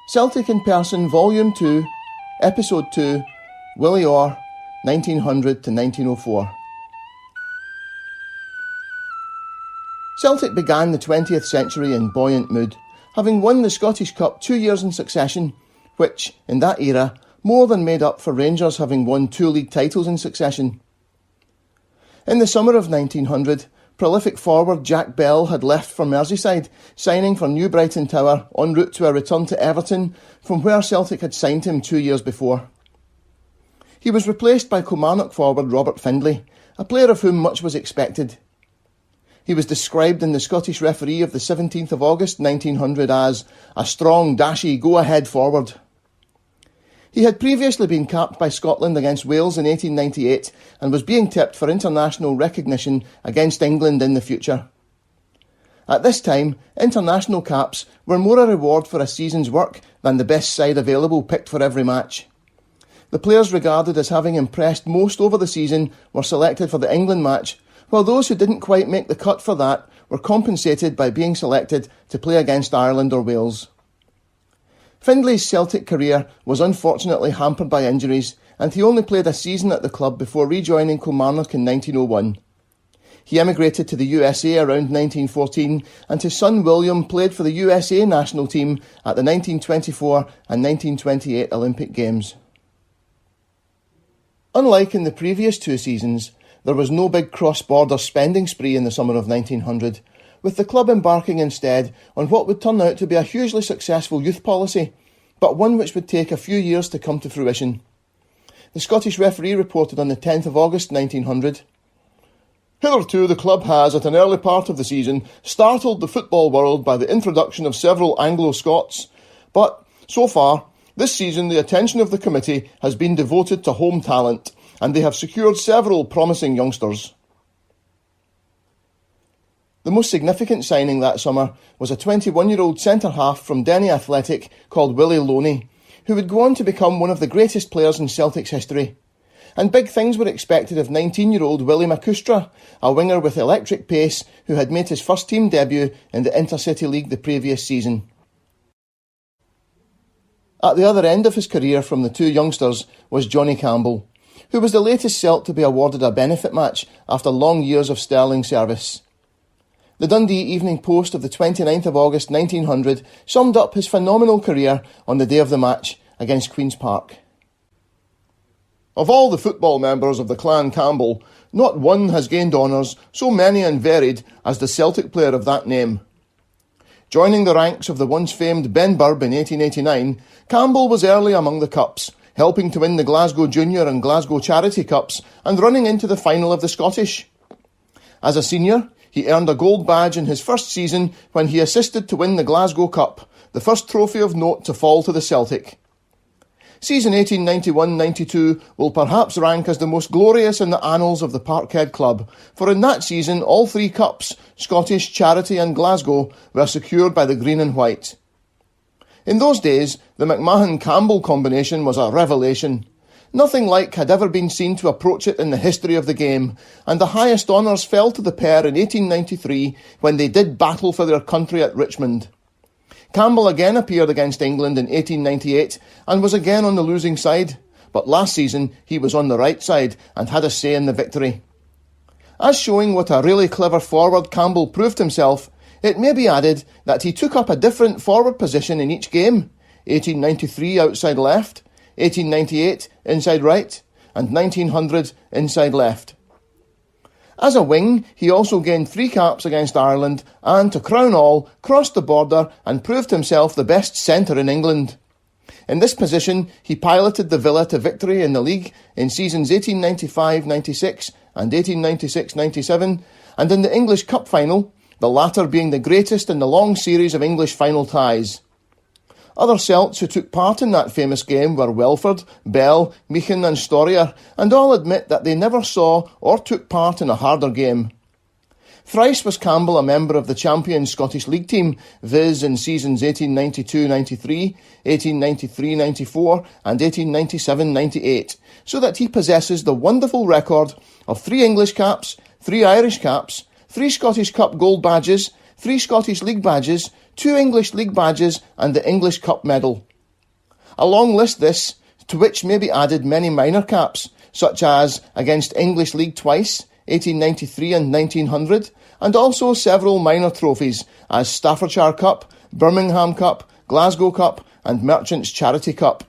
Celtic in Person Volume 2, Episode 2, Willie Orr, 1900 to 1904. Celtic began the 20th century in buoyant mood, having won the Scottish Cup 2 years in succession, which, in that era, more than made up for Rangers having won 2 league titles in succession. In the summer of 1900, prolific forward Jack Bell had left for Merseyside, signing for New Brighton Tower en route to a return to Everton, from where Celtic had signed him 2 years before. He was replaced by Kilmarnock forward Robert Findlay, a player of whom much was expected. He was described in the Scottish Referee of the 17th of August 1900 as a strong, dashy, go-ahead forward. He had previously been capped by Scotland against Wales in 1898 and was being tipped for international recognition against England in the future. At this time, international caps were more a reward for a season's work than the best side available picked for every match. The players regarded as having impressed most over the season were selected for the England match, while those who didn't quite make the cut for that were compensated by being selected to play against Ireland or Wales. Findlay's Celtic career was unfortunately hampered by injuries, and he only played a season at the club before rejoining Kilmarnock in 1901. He emigrated to the USA around 1914, and his son William played for the USA national team at the 1924 and 1928 Olympic Games. Unlike in the previous 2 seasons, there was no big cross-border spending spree in the summer of 1900, with the club embarking instead on what would turn out to be a hugely successful youth policy, but one which would take a few years to come to fruition. The Scottish Referee reported on the 10th of August 1900, "Hitherto the club has, at an early part of the season, startled the football world by the introduction of several Anglo-Scots, but, so far, this season the attention of the committee has been devoted to home talent, and they have secured several promising youngsters." The most significant signing that summer was a 21-year-old centre-half from Denny Athletic called Willie Loney, who would go on to become one of the greatest players in Celtic's history. And big things were expected of 19-year-old Willie McCustra, a winger with electric pace who had made his first team debut in the Intercity League the previous season. At the other end of his career from the 2 youngsters was Johnny Campbell, who was the latest Celt to be awarded a benefit match after long years of sterling service. The Dundee Evening Post of the 29th of August 1900 summed up his phenomenal career on the day of the match against Queen's Park. "Of all the football members of the clan Campbell, not one has gained honours so many and varied as the Celtic player of that name. Joining the ranks of the once famed Ben Burb in 1889, Campbell was early among the cups, helping to win the Glasgow Junior and Glasgow Charity Cups and running into the final of the Scottish. As a senior, he earned a gold badge in his first season when he assisted to win the Glasgow Cup, the first trophy of note to fall to the Celtic. Season 1891-92 will perhaps rank as the most glorious in the annals of the Parkhead Club, for in that season all 3 cups, Scottish, Charity and Glasgow, were secured by the green and white. In those days, the McMahon-Campbell combination was a revelation. Nothing like had ever been seen to approach it in the history of the game, and the highest honours fell to the pair in 1893 when they did battle for their country at Richmond. Campbell again appeared against England in 1898 and was again on the losing side, but last season he was on the right side and had a say in the victory. As showing what a really clever forward Campbell proved himself, it may be added that he took up a different forward position in each game, 1893 outside left, 1898 inside right, and 1900 inside left. As a wing, he also gained 3 caps against Ireland and, to crown all, crossed the border and proved himself the best centre in England. In this position, he piloted the Villa to victory in the league in seasons 1895-96 and 1896-97, and in the English Cup Final, the latter being the greatest in the long series of English final ties. Other Celts who took part in that famous game were Welford, Bell, Meehan and Storrier, and all admit that they never saw or took part in a harder game. Thrice was Campbell a member of the champion Scottish League team, viz. In seasons 1892-93, 1893-94 and 1897-98, so that he possesses the wonderful record of 3 English caps, 3 Irish caps, 3 Scottish Cup gold badges, 3 Scottish League badges, 2 English League badges and the English Cup medal. A long list this, to which may be added many minor caps, such as against English League twice, 1893 and 1900, and also several minor trophies as Staffordshire Cup, Birmingham Cup, Glasgow Cup and Merchants Charity Cup.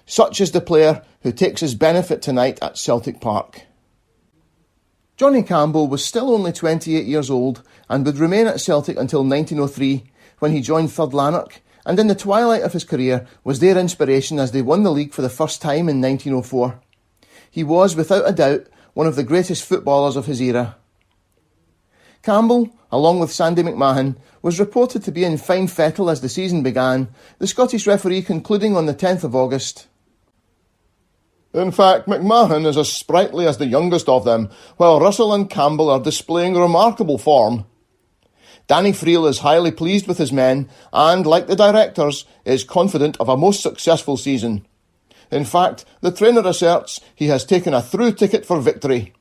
Such is the player who takes his benefit tonight at Celtic Park. Johnny Campbell was still only 28 years old and would remain at Celtic until 1903, when he joined Third Lanark, and in the twilight of his career was their inspiration as they won the league for the first time in 1904. He was, without a doubt, one of the greatest footballers of his era. Campbell, along with Sandy McMahon, was reported to be in fine fettle as the season began, the Scottish referee concluding on the 10th of August. In fact, McMahon is as sprightly as the youngest of them, while Russell and Campbell are displaying remarkable form. Danny Friel is highly pleased with his men and, like the directors, is confident of a most successful season. In fact, the trainer asserts he has taken a through ticket for victory.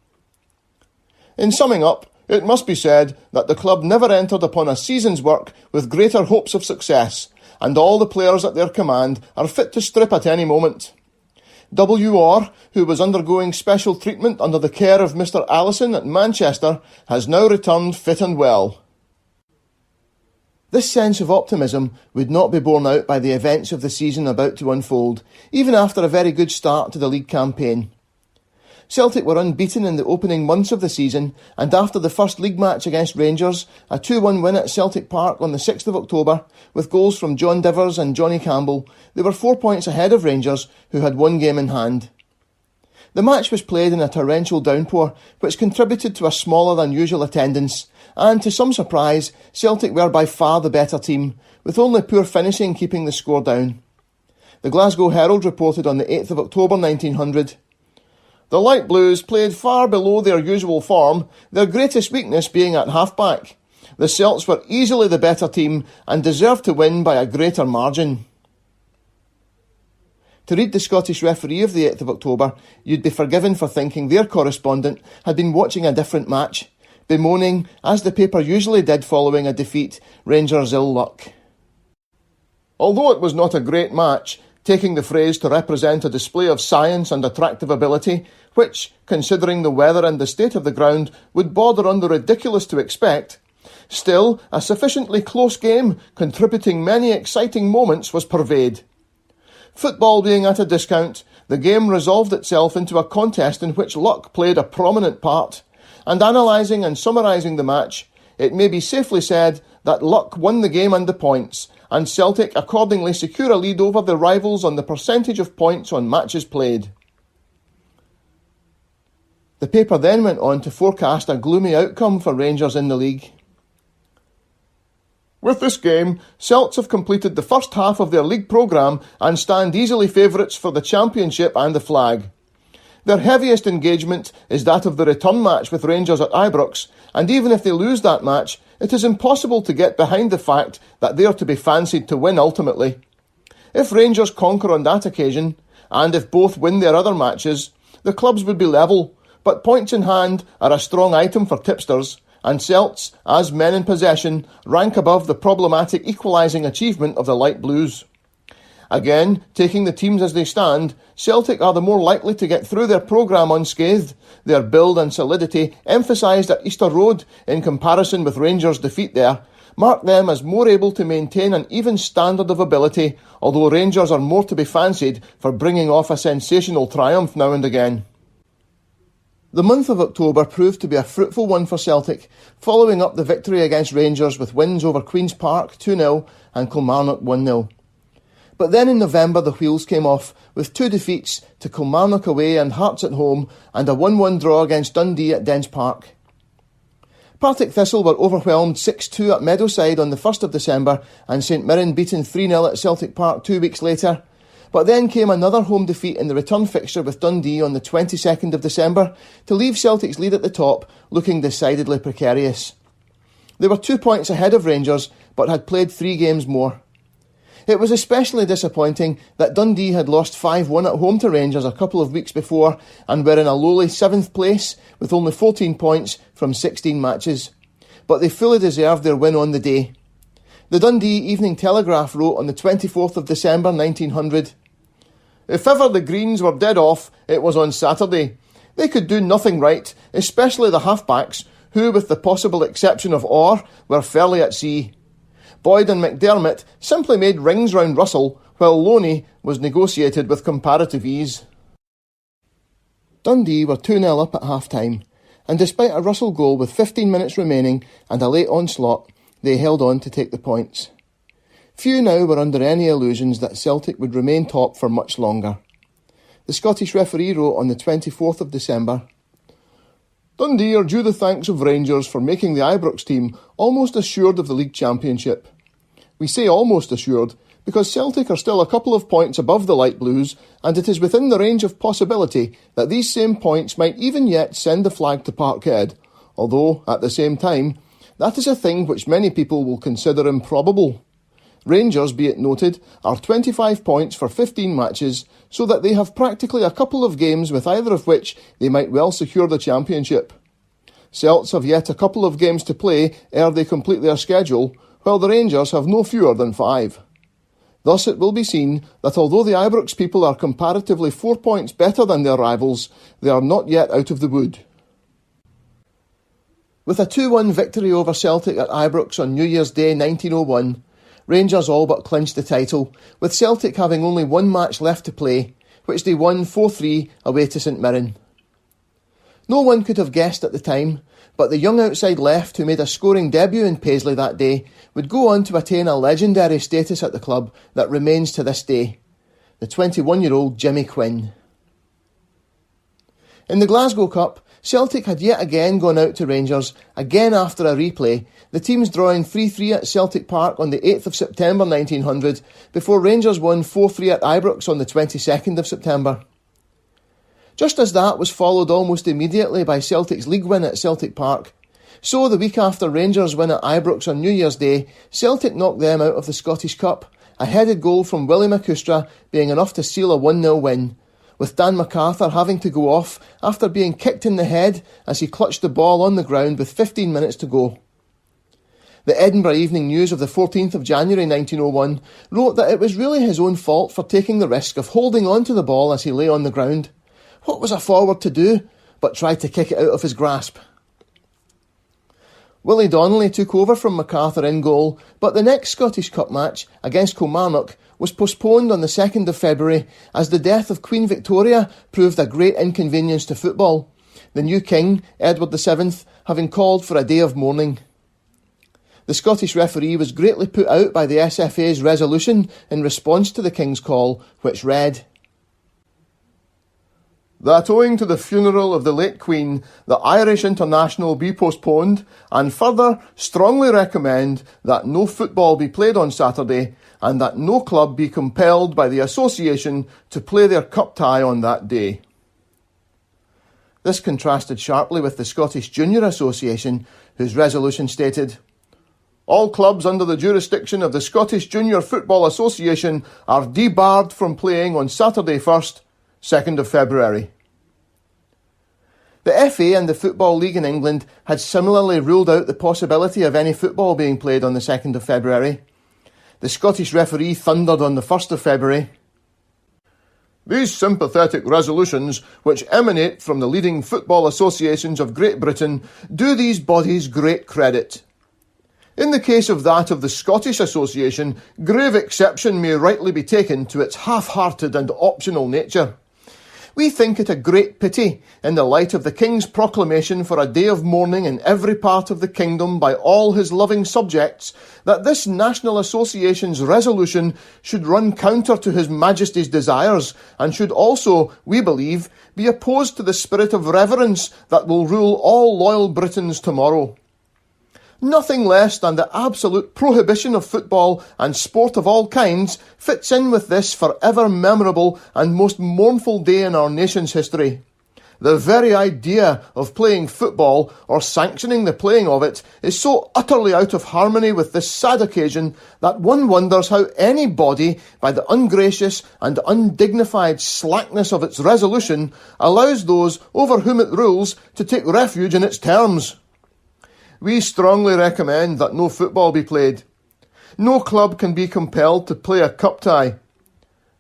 In summing up, it must be said that the club never entered upon a season's work with greater hopes of success, and all the players at their command are fit to strip at any moment. W.R., who was undergoing special treatment under the care of Mr. Allison at Manchester, has now returned fit and well. This sense of optimism would not be borne out by the events of the season about to unfold, even after a very good start to the league campaign. Celtic were unbeaten in the opening months of the season, and after the first league match against Rangers, a 2-1 win at Celtic Park on the 6th of October, with goals from John Divers and Johnny Campbell, they were 4 points ahead of Rangers, who had one game in hand. The match was played in a torrential downpour, which contributed to a smaller than usual attendance, and to some surprise, Celtic were by far the better team, with only poor finishing keeping the score down. The Glasgow Herald reported on the 8th of October 1900, "The Light Blues played far below their usual form, their greatest weakness being at half-back. The Celts were easily the better team and deserved to win by a greater margin." To read the Scottish referee of the 8th of October, you'd be forgiven for thinking their correspondent had been watching a different match, bemoaning, as the paper usually did following a defeat, Rangers' ill luck. Although it was not a great match, taking the phrase to represent a display of science and attractive ability, which, considering the weather and the state of the ground, would border on the ridiculous to expect, still a sufficiently close game, contributing many exciting moments, was purveyed. Football being at a discount, the game resolved itself into a contest in which luck played a prominent part, and analysing and summarising the match, it may be safely said that luck won the game and the points, and Celtic accordingly secure a lead over their rivals on the percentage of points on matches played. The paper then went on to forecast a gloomy outcome for Rangers in the league. "With this game, Celts have completed the first half of their league programme and stand easily favourites for the championship and the flag. Their heaviest engagement is that of the return match with Rangers at Ibrox, and even if they lose that match, it is impossible to get behind the fact that they are to be fancied to win ultimately. If Rangers conquer on that occasion, and if both win their other matches, the clubs would be level, but points in hand are a strong item for tipsters, and Celts, as men in possession, rank above the problematic equalising achievement of the Light Blues. Again, taking the teams as they stand, Celtic are the more likely to get through their programme unscathed, their build and solidity, emphasised at Easter Road in comparison with Rangers' defeat there, mark them as more able to maintain an even standard of ability, although Rangers are more to be fancied for bringing off a sensational triumph now and again. The month of October proved to be a fruitful one for Celtic, following up the victory against Rangers with wins over Queen's Park 2-0 and Kilmarnock 1-0. But then in November the wheels came off, with 2 defeats to Kilmarnock away and Hearts at home, and a 1-1 draw against Dundee at Dens Park. Partick Thistle were overwhelmed 6-2 at Meadowside on the 1st of December, and St Mirren beaten 3-0 at Celtic Park 2 weeks later. But then came another home defeat in the return fixture with Dundee on the 22nd of December to leave Celtic's lead at the top looking decidedly precarious. They were 2 points ahead of Rangers, but had played 3 games more. It was especially disappointing that Dundee had lost 5-1 at home to Rangers a couple of weeks before and were in a lowly 7th place with only 14 points from 16 matches. But they fully deserved their win on the day. The Dundee Evening Telegraph wrote on the 24th of December 1900, If ever the Greens were dead off, it was on Saturday. They could do nothing right, especially the halfbacks, who, with the possible exception of Orr, were fairly at sea. Boyd and McDermott simply made rings round Russell, while Loney was negotiated with comparative ease. Dundee were 2-0 up at half-time, and despite a Russell goal with 15 minutes remaining and a late onslaught, they held on to take the points. Few now were under any illusions that Celtic would remain top for much longer. The Scottish referee wrote on the 24th of December, "Dundee are due the thanks of Rangers for making the Ibrox team almost assured of the league championship. We say almost assured because Celtic are still a couple of points above the Light Blues, and it is within the range of possibility that these same points might even yet send the flag to Parkhead, although, at the same time, that is a thing which many people will consider improbable. Rangers, be it noted, are 25 points for 15 matches, so that they have practically a couple of games with either of which they might well secure the championship. Celts have yet a couple of games to play ere they complete their schedule, while the Rangers have no fewer than 5. Thus it will be seen that although the Ibrox people are comparatively 4 points better than their rivals, they are not yet out of the wood." With a 2-1 victory over Celtic at Ibrox on New Year's Day 1901, Rangers all but clinched the title, with Celtic having only one match left to play, which they won 4-3 away to St Mirren. No one could have guessed at the time, but the young outside left who made a scoring debut in Paisley that day would go on to attain a legendary status at the club that remains to this day: the 21-year-old Jimmy Quinn. In the Glasgow Cup, Celtic had yet again gone out to Rangers, again after a replay, the teams drawing 3-3 at Celtic Park on the 8th of September 1900, before Rangers won 4-3 at Ibrox on the 22nd of September. Just as that was followed almost immediately by Celtic's league win at Celtic Park, so the week after Rangers' win at Ibrox on New Year's Day, Celtic knocked them out of the Scottish Cup, a headed goal from Willie McCustra being enough to seal a 1-0 win, with Dan MacArthur having to go off after being kicked in the head as he clutched the ball on the ground with 15 minutes to go. The Edinburgh Evening News of the 14th of January 1901 wrote that it was really his own fault for taking the risk of holding on to the ball as he lay on the ground. What was a forward to do but try to kick it out of his grasp? Willie Donnelly took over from MacArthur in goal, but the next Scottish Cup match against Kilmarnock was postponed on the 2nd of February as the death of Queen Victoria proved a great inconvenience to football, the new king, Edward VII, having called for a day of mourning. The Scottish referee was greatly put out by the SFA's resolution in response to the king's call, which read, "That owing to the funeral of the late Queen, the Irish International be postponed, and further strongly recommend that no football be played on Saturday, and that no club be compelled by the association to play their cup tie on that day." This contrasted sharply with the Scottish Junior Association, whose resolution stated, "All clubs under the jurisdiction of the Scottish Junior Football Association are debarred from playing on Saturday 1st, 2nd of February. The FA and the Football League in England had similarly ruled out the possibility of any football being played on the 2nd of February. The Scottish referee thundered on the 1st of February, "These sympathetic resolutions, which emanate from the leading football associations of Great Britain, do these bodies great credit. In the case of that of the Scottish Association, grave exception may rightly be taken to its half-hearted and optional nature. We think it a great pity, in the light of the King's proclamation for a day of mourning in every part of the kingdom by all his loving subjects, that this National Association's resolution should run counter to His Majesty's desires, and should also, we believe, be opposed to the spirit of reverence that will rule all loyal Britons tomorrow. Nothing less than the absolute prohibition of football and sport of all kinds fits in with this forever memorable and most mournful day in our nation's history. The very idea of playing football or sanctioning the playing of it is so utterly out of harmony with this sad occasion that one wonders how any body, by the ungracious and undignified slackness of its resolution, allows those over whom it rules to take refuge in its terms. We strongly recommend that no football be played. No club can be compelled to play a cup tie.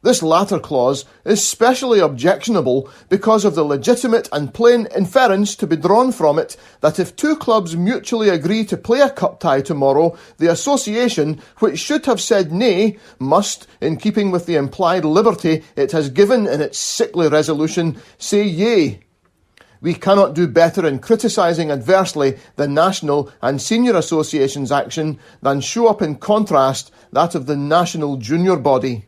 This latter clause is specially objectionable because of the legitimate and plain inference to be drawn from it that if two clubs mutually agree to play a cup tie tomorrow, the association, which should have said nay, must, in keeping with the implied liberty it has given in its sickly resolution, say yea. We cannot do better in criticising adversely the national and senior association's action than show up in contrast that of the national junior body.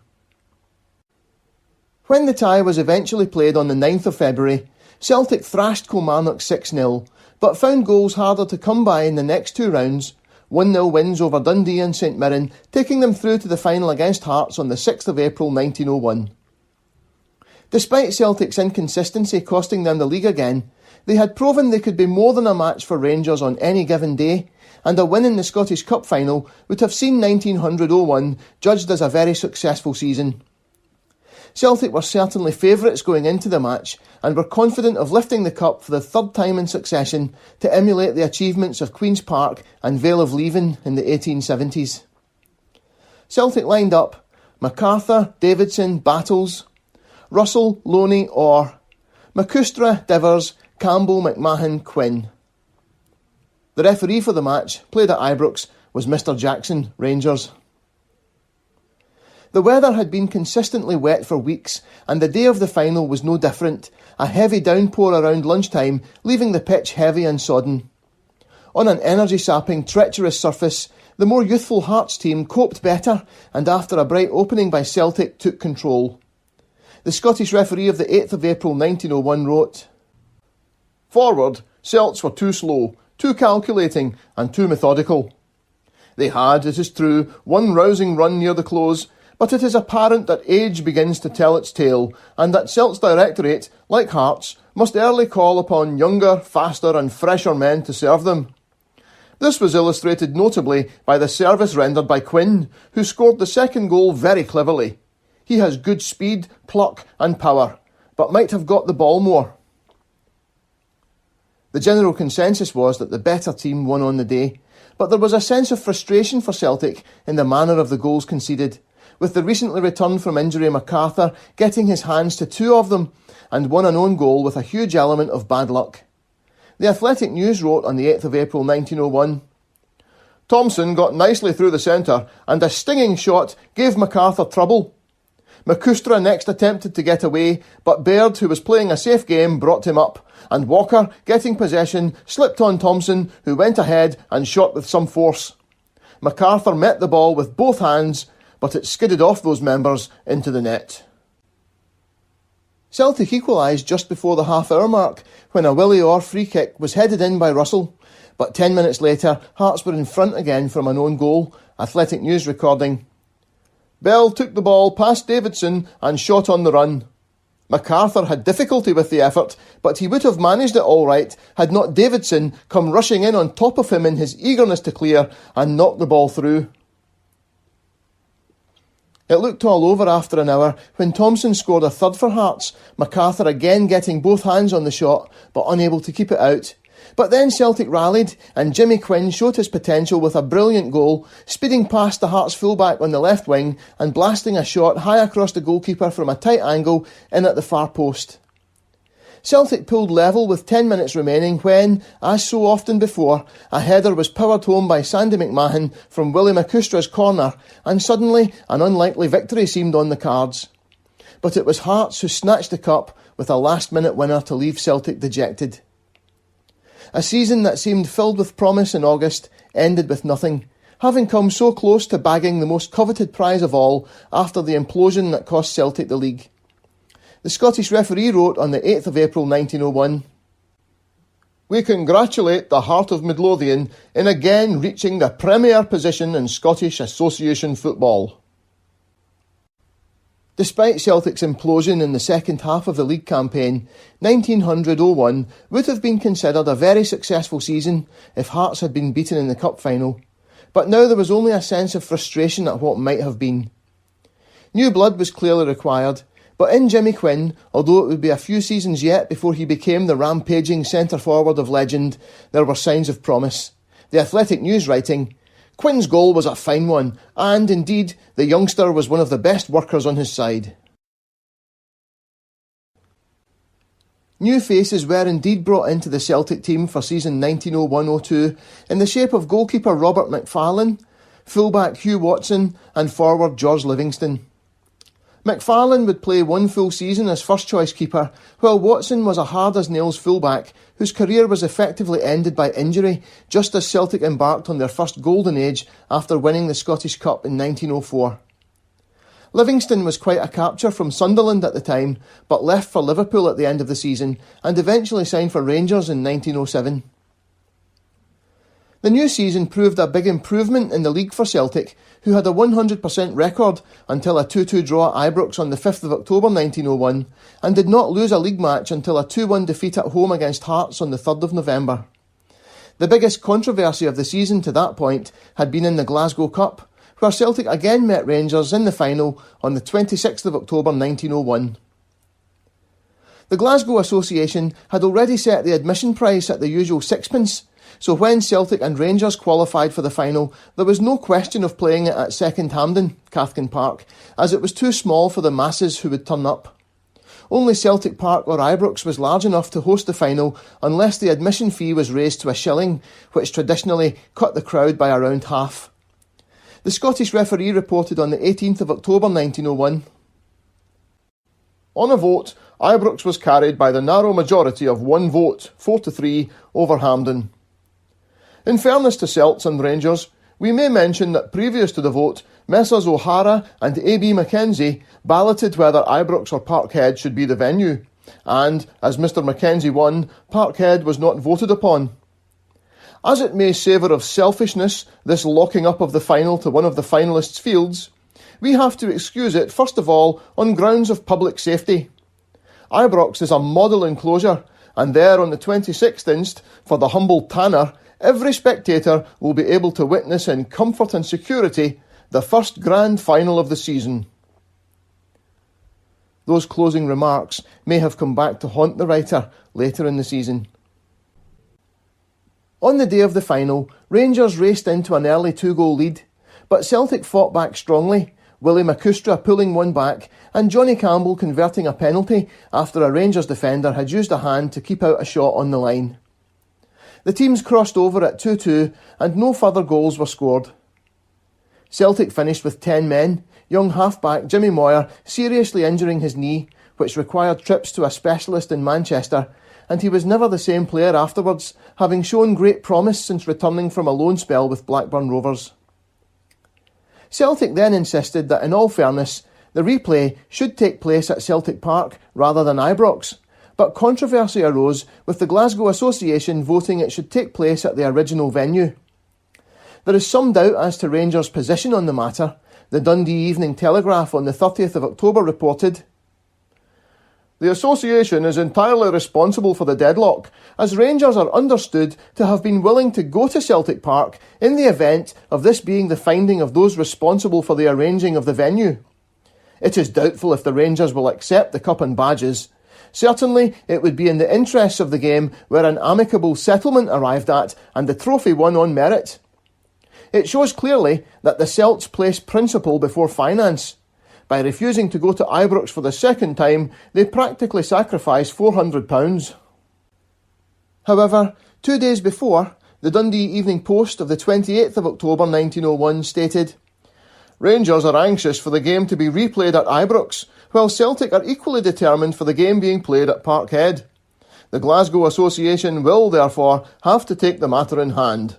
When the tie was eventually played on the 9th of February, Celtic thrashed Kilmarnock 6-0, but found goals harder to come by in the next two rounds, 1-0 wins over Dundee and St Mirren, taking them through to the final against Hearts on the 6th of April 1901. Despite Celtic's inconsistency costing them the league again, they had proven they could be more than a match for Rangers on any given day, and a win in the Scottish Cup Final would have seen 1901 judged as a very successful season. Celtic were certainly favourites going into the match and were confident of lifting the cup for the third time in succession to emulate the achievements of Queen's Park and Vale of Leven in the 1870s. Celtic lined up MacArthur, Davidson, Battles, Russell, Loney, Orr, McCustra, Divers, Campbell, McMahon, Quinn. The referee for the match, played at Ibrox, was Mr Jackson, Rangers. The weather had been consistently wet for weeks, and the day of the final was no different, a heavy downpour around lunchtime, leaving the pitch heavy and sodden. On an energy-sapping, treacherous surface, the more youthful Hearts team coped better, and after a bright opening by Celtic, took control. The Scottish referee of the 8th of April 1901 wrote, "Forward, Celts were too slow, too calculating, and too methodical. They had, it is true, one rousing run near the close, but it is apparent that age begins to tell its tale, and that Celts Directorate, like Hearts, must early call upon younger, faster and fresher men to serve them. This was illustrated notably by the service rendered by Quinn, who scored the second goal very cleverly. He has good speed, pluck and power, but might have got the ball more." The general consensus was that the better team won on the day, but there was a sense of frustration for Celtic in the manner of the goals conceded, with the recently returned from injury MacArthur getting his hands to two of them, and one an own goal with a huge element of bad luck. The Athletic News wrote on the 8th of April 1901, "Thompson got nicely through the centre, and a stinging shot gave MacArthur trouble. McCustra next attempted to get away, but Baird, who was playing a safe game, brought him up, and Walker, getting possession, slipped on Thompson, who went ahead and shot with some force. MacArthur met the ball with both hands, but it skidded off those members into the net." Celtic equalised just before the half-hour mark when a Willie Orr free kick was headed in by Russell, but 10 minutes later Hearts were in front again from an own goal, Athletic News recording, "Bell took the ball past Davidson and shot on the run. MacArthur had difficulty with the effort, but he would have managed it all right had not Davidson come rushing in on top of him in his eagerness to clear and knocked the ball through." It looked all over after an hour when Thompson scored a third for Hearts, MacArthur again getting both hands on the shot but unable to keep it out. But then Celtic rallied and Jimmy Quinn showed his potential with a brilliant goal, speeding past the Hearts fullback on the left wing and blasting a shot high across the goalkeeper from a tight angle in at the far post. Celtic pulled level with 10 minutes remaining when, as so often before, a header was powered home by Sandy McMahon from Willie McCustra's corner, and suddenly an unlikely victory seemed on the cards. But it was Hearts who snatched the cup with a last-minute winner to leave Celtic dejected. A season that seemed filled with promise in August ended with nothing, having come so close to bagging the most coveted prize of all after the implosion that cost Celtic the league. The Scottish referee wrote on the 8th of April 1901, "We congratulate the Heart of Midlothian in again reaching the premier position in Scottish Association football." Despite Celtic's implosion in the second half of the league campaign, 1901 would have been considered a very successful season if Hearts had been beaten in the cup final, but now there was only a sense of frustration at what might have been. New blood was clearly required, but in Jimmy Quinn, although it would be a few seasons yet before he became the rampaging centre-forward of legend, there were signs of promise. The Athletic News writing, "Quinn's goal was a fine one, and, indeed, the youngster was one of the best workers on his side." New faces were indeed brought into the Celtic team for season 1901-02 in the shape of goalkeeper Robert McFarlane, fullback Hugh Watson and forward George Livingston. McFarlane would play one full season as first-choice keeper, while Watson was a hard-as-nails fullback whose career was effectively ended by injury just as Celtic embarked on their first golden age after winning the Scottish Cup in 1904. Livingston was quite a capture from Sunderland at the time, but left for Liverpool at the end of the season and eventually signed for Rangers in 1907. The new season proved a big improvement in the league for Celtic, who had a 100% record until a 2-2 draw at Ibrox on the 5th of October 1901 and did not lose a league match until a 2-1 defeat at home against Hearts on the 3rd of November. The biggest controversy of the season to that point had been in the Glasgow Cup, where Celtic again met Rangers in the final on the 26th of October 1901. The Glasgow Association had already set the admission price at the usual sixpence, so when Celtic and Rangers qualified for the final, there was no question of playing it at Second Hampden, Celtic Park, as it was too small for the masses who would turn up. Only Celtic Park or Ibrox was large enough to host the final unless the admission fee was raised to £1, which traditionally cut the crowd by around half. The Scottish referee reported on the 18th of October 1901. On a vote, Ibrox was carried by the narrow majority of one vote, 4-3, over Hampden. In fairness to Celts and Rangers, we may mention that previous to the vote, Messrs O'Hara and A.B. Mackenzie balloted whether Ibrox or Parkhead should be the venue, and, as Mr Mackenzie won, Parkhead was not voted upon. As it may savour of selfishness, this locking up of the final to one of the finalists' fields, we have to excuse it first of all on grounds of public safety. Ibrox is a model enclosure, and there on the 26th inst, for the humble tanner, every spectator will be able to witness in comfort and security the first grand final of the season. Those closing remarks may have come back to haunt the writer later in the season. On the day of the final, Rangers raced into an early 2-goal lead, but Celtic fought back strongly, Willie McCustra pulling one back and Johnny Campbell converting a penalty after a Rangers defender had used a hand to keep out a shot on the line. The teams crossed over at 2-2 and no further goals were scored. Celtic finished with 10 men, young halfback Jimmy Moyer seriously injuring his knee, which required trips to a specialist in Manchester, and he was never the same player afterwards, having shown great promise since returning from a loan spell with Blackburn Rovers. Celtic then insisted that in all fairness, the replay should take place at Celtic Park rather than Ibrox, but controversy arose with the Glasgow Association voting it should take place at the original venue. There is some doubt as to Rangers' position on the matter. The Dundee Evening Telegraph on the 30th of October reported, "The Association is entirely responsible for the deadlock, as Rangers are understood to have been willing to go to Celtic Park in the event of this being the finding of those responsible for the arranging of the venue. It is doubtful if the Rangers will accept the cup and badges. Certainly, it would be in the interests of the game were an amicable settlement arrived at and the trophy won on merit. It shows clearly that the Celts place principle before finance. By refusing to go to Ibrox for the second time, they practically sacrifice £400. However, 2 days before, the Dundee Evening Post of the 28th of October 1901 stated, "Rangers are anxious for the game to be replayed at Ibrox, while Celtic are equally determined for the game being played at Parkhead. The Glasgow Association will, therefore, have to take the matter in hand."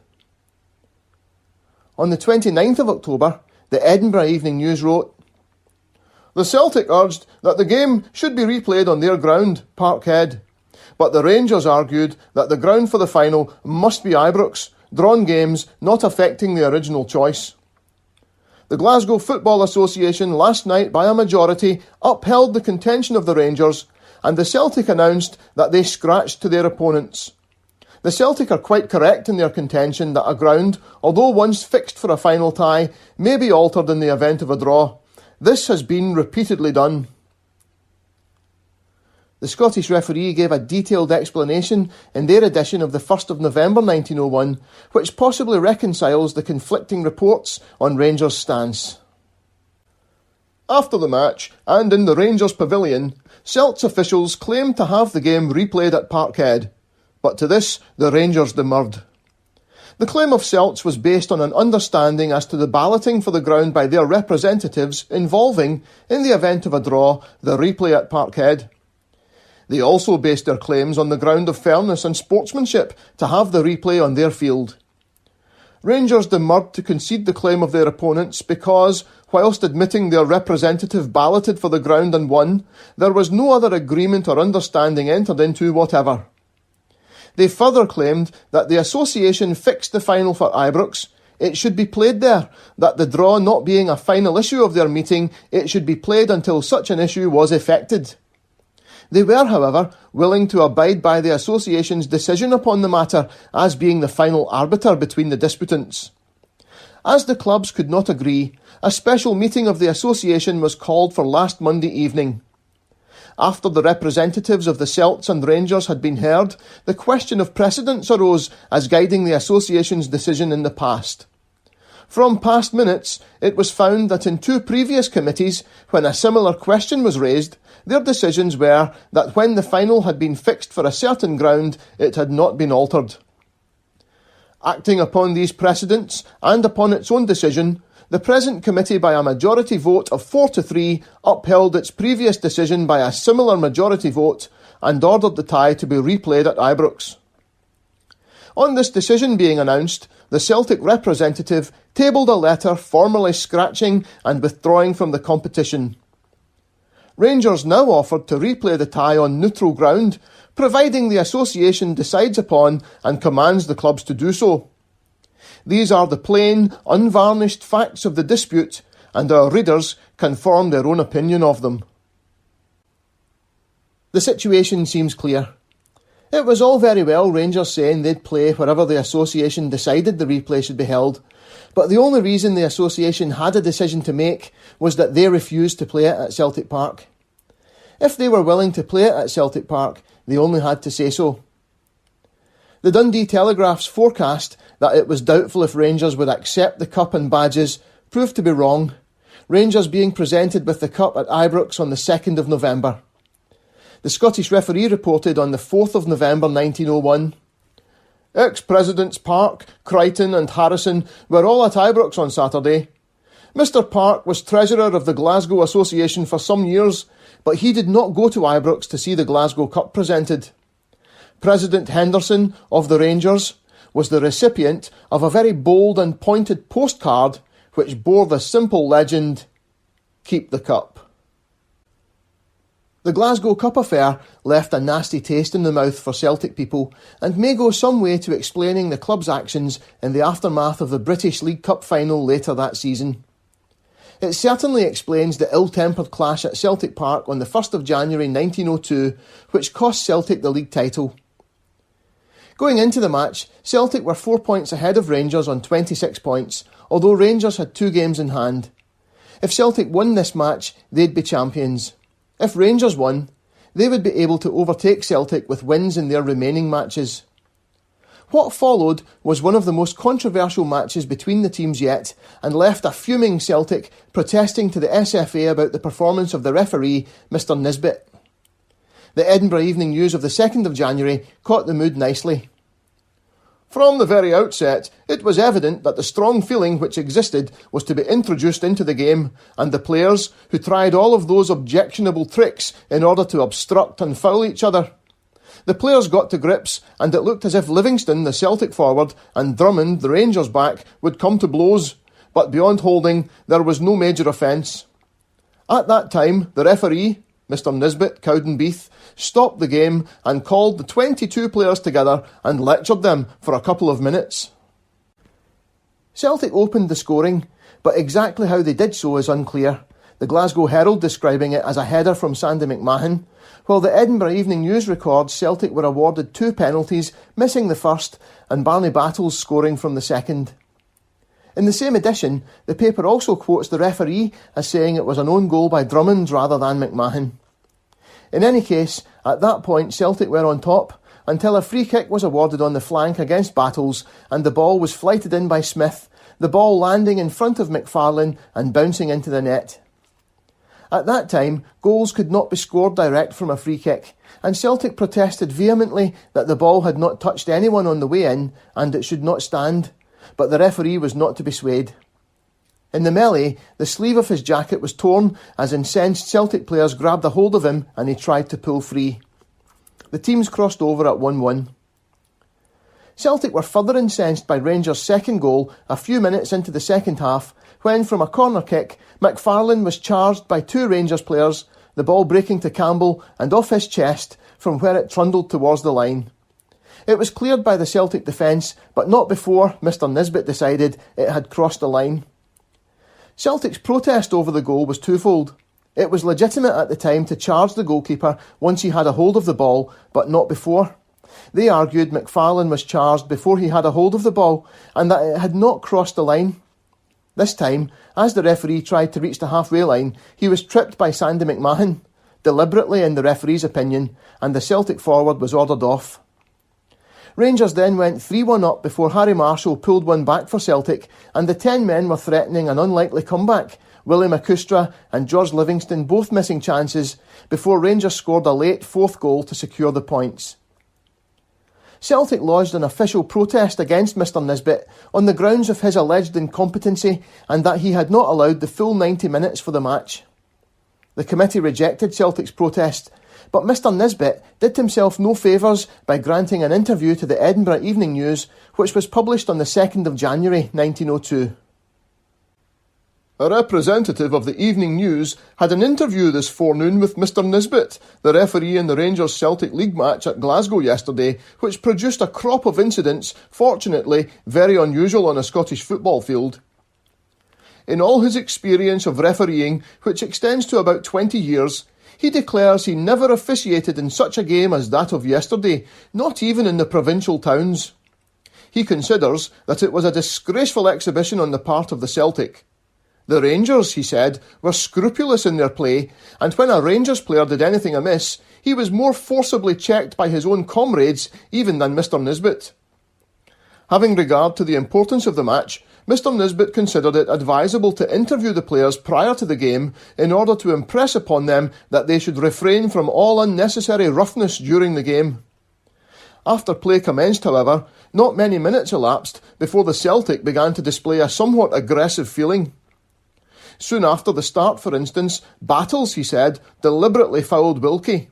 On the 29th of October, the Edinburgh Evening News wrote, "The Celtic urged that the game should be replayed on their ground, Parkhead, but the Rangers argued that the ground for the final must be Ibrox, drawn games not affecting the original choice. The Glasgow Football Association last night by a majority upheld the contention of the Rangers, and the Celtic announced that they scratched to their opponents. The Celtic are quite correct in their contention that a ground, although once fixed for a final tie, may be altered in the event of a draw. This has been repeatedly done." The Scottish referee gave a detailed explanation in their edition of the 1st of November 1901, which possibly reconciles the conflicting reports on Rangers' stance. "After the match, and in the Rangers pavilion, Celts officials claimed to have the game replayed at Parkhead, but to this the Rangers demurred. The claim of Celts was based on an understanding as to the balloting for the ground by their representatives involving, in the event of a draw, the replay at Parkhead. They also based their claims on the ground of fairness and sportsmanship to have the replay on their field. Rangers demurred to concede the claim of their opponents because, whilst admitting their representative balloted for the ground and won, there was no other agreement or understanding entered into whatever. They further claimed that the association fixed the final for Ibrox, it should be played there, that the draw not being a final issue of their meeting, it should be played until such an issue was effected. They were, however, willing to abide by the association's decision upon the matter as being the final arbiter between the disputants. As the clubs could not agree, a special meeting of the association was called for last Monday evening. After the representatives of the Celts and Rangers had been heard, the question of precedence arose as guiding the association's decision in the past. From past minutes, it was found that in two previous committees, when a similar question was raised, their decisions were that when the final had been fixed for a certain ground, it had not been altered. Acting upon these precedents, and upon its own decision, the present committee by a majority vote of 4-3 upheld its previous decision by a similar majority vote and ordered the tie to be replayed at Ibrox. On this decision being announced, the Celtic representative tabled a letter formally scratching and withdrawing from the competition. Rangers now offered to replay the tie on neutral ground, providing the association decides upon and commands the clubs to do so. These are the plain, unvarnished facts of the dispute, and our readers can form their own opinion of them. The situation seems clear. It was all very well Rangers saying they'd play wherever the association decided the replay should be held, but the only reason the association had a decision to make was that they refused to play it at Celtic Park. If they were willing to play it at Celtic Park, they only had to say so. The Dundee Telegraph's forecast that it was doubtful if Rangers would accept the cup and badges proved to be wrong, Rangers being presented with the cup at Ibrox on the 2nd of November. The Scottish referee reported on the 4th of November 1901, "Ex-Presidents Park, Crichton and Harrison were all at Ibrox on Saturday. Mr. Park was treasurer of the Glasgow Association for some years, but he did not go to Ibrox to see the Glasgow Cup presented. President Henderson of the Rangers was the recipient of a very bold and pointed postcard which bore the simple legend, 'Keep the Cup.'" The Glasgow Cup affair left a nasty taste in the mouth for Celtic people and may go some way to explaining the club's actions in the aftermath of the British League Cup final later that season. It certainly explains the ill-tempered clash at Celtic Park on the 1st of January 1902, which cost Celtic the league title. Going into the match, Celtic were 4 points ahead of Rangers on 26 points, although Rangers had 2 games in hand. If Celtic won this match, they'd be champions. If Rangers won, they would be able to overtake Celtic with wins in their remaining matches. What followed was one of the most controversial matches between the teams yet, and left a fuming Celtic protesting to the SFA about the performance of the referee, Mr. Nisbet. The Edinburgh Evening News of the 2nd of January caught the mood nicely. "From the very outset, it was evident that the strong feeling which existed was to be introduced into the game, and the players, who tried all of those objectionable tricks in order to obstruct and foul each other. The players got to grips, and it looked as if Livingston, the Celtic forward, and Drummond, the Rangers back, would come to blows, but beyond holding, there was no major offence. At that time, the referee, Mr. Nisbet, Cowdenbeath, stopped the game and called the 22 players together and lectured them for a couple of minutes." Celtic opened the scoring, but exactly how they did so is unclear, the Glasgow Herald describing it as a header from Sandy McMahon, while the Edinburgh Evening News records Celtic were awarded 2 penalties, missing the first, and Barney Battles scoring from the second. In the same edition, the paper also quotes the referee as saying it was an own goal by Drummond rather than McMahon. In any case, at that point Celtic were on top, until a free kick was awarded on the flank against Battles, and the ball was flighted in by Smith, the ball landing in front of McFarlane and bouncing into the net. At that time, goals could not be scored direct from a free kick, and Celtic protested vehemently that the ball had not touched anyone on the way in and it should not stand, but the referee was not to be swayed. In the melee, the sleeve of his jacket was torn as incensed Celtic players grabbed a hold of him and he tried to pull free. The teams crossed over at 1-1. Celtic were further incensed by Rangers' second goal a few minutes into the second half when, from a corner kick, McFarlane was charged by two Rangers players, the ball breaking to Campbell and off his chest from where it trundled towards the line. It was cleared by the Celtic defence, but not before Mr Nisbet decided it had crossed the line. Celtic's protest over the goal was twofold. It was legitimate at the time to charge the goalkeeper once he had a hold of the ball, but not before. They argued McFarlane was charged before he had a hold of the ball and that it had not crossed the line. This time, as the referee tried to reach the halfway line, he was tripped by Sandy McMahon, deliberately in the referee's opinion, and the Celtic forward was ordered off. Rangers then went 3-1 up before Harry Marshall pulled one back for Celtic, and the 10 men were threatening an unlikely comeback, Willie McCustra and George Livingston both missing chances, before Rangers scored a late fourth goal to secure the points. Celtic lodged an official protest against Mr Nisbet on the grounds of his alleged incompetency and that he had not allowed the full 90 minutes for the match. The committee rejected Celtic's protest, but Mr Nisbet did himself no favours by granting an interview to the Edinburgh Evening News, which was published on the 2nd of January 1902. A representative of the Evening News had an interview this forenoon with Mr Nisbet, the referee in the Rangers-Celtic League match at Glasgow yesterday, which produced a crop of incidents, fortunately very unusual on a Scottish football field. In all his experience of refereeing, which extends to about 20 years, he declares he never officiated in such a game as that of yesterday, not even in the provincial towns. He considers that it was a disgraceful exhibition on the part of the Celtic. The Rangers, he said, were scrupulous in their play, and when a Rangers player did anything amiss, he was more forcibly checked by his own comrades even than Mr Nisbet. Having regard to the importance of the match, Mr Nisbet considered it advisable to interview the players prior to the game in order to impress upon them that they should refrain from all unnecessary roughness during the game. After play commenced, however, not many minutes elapsed before the Celtic began to display a somewhat aggressive feeling. Soon after the start, for instance, Battles, he said, deliberately fouled Wilkie.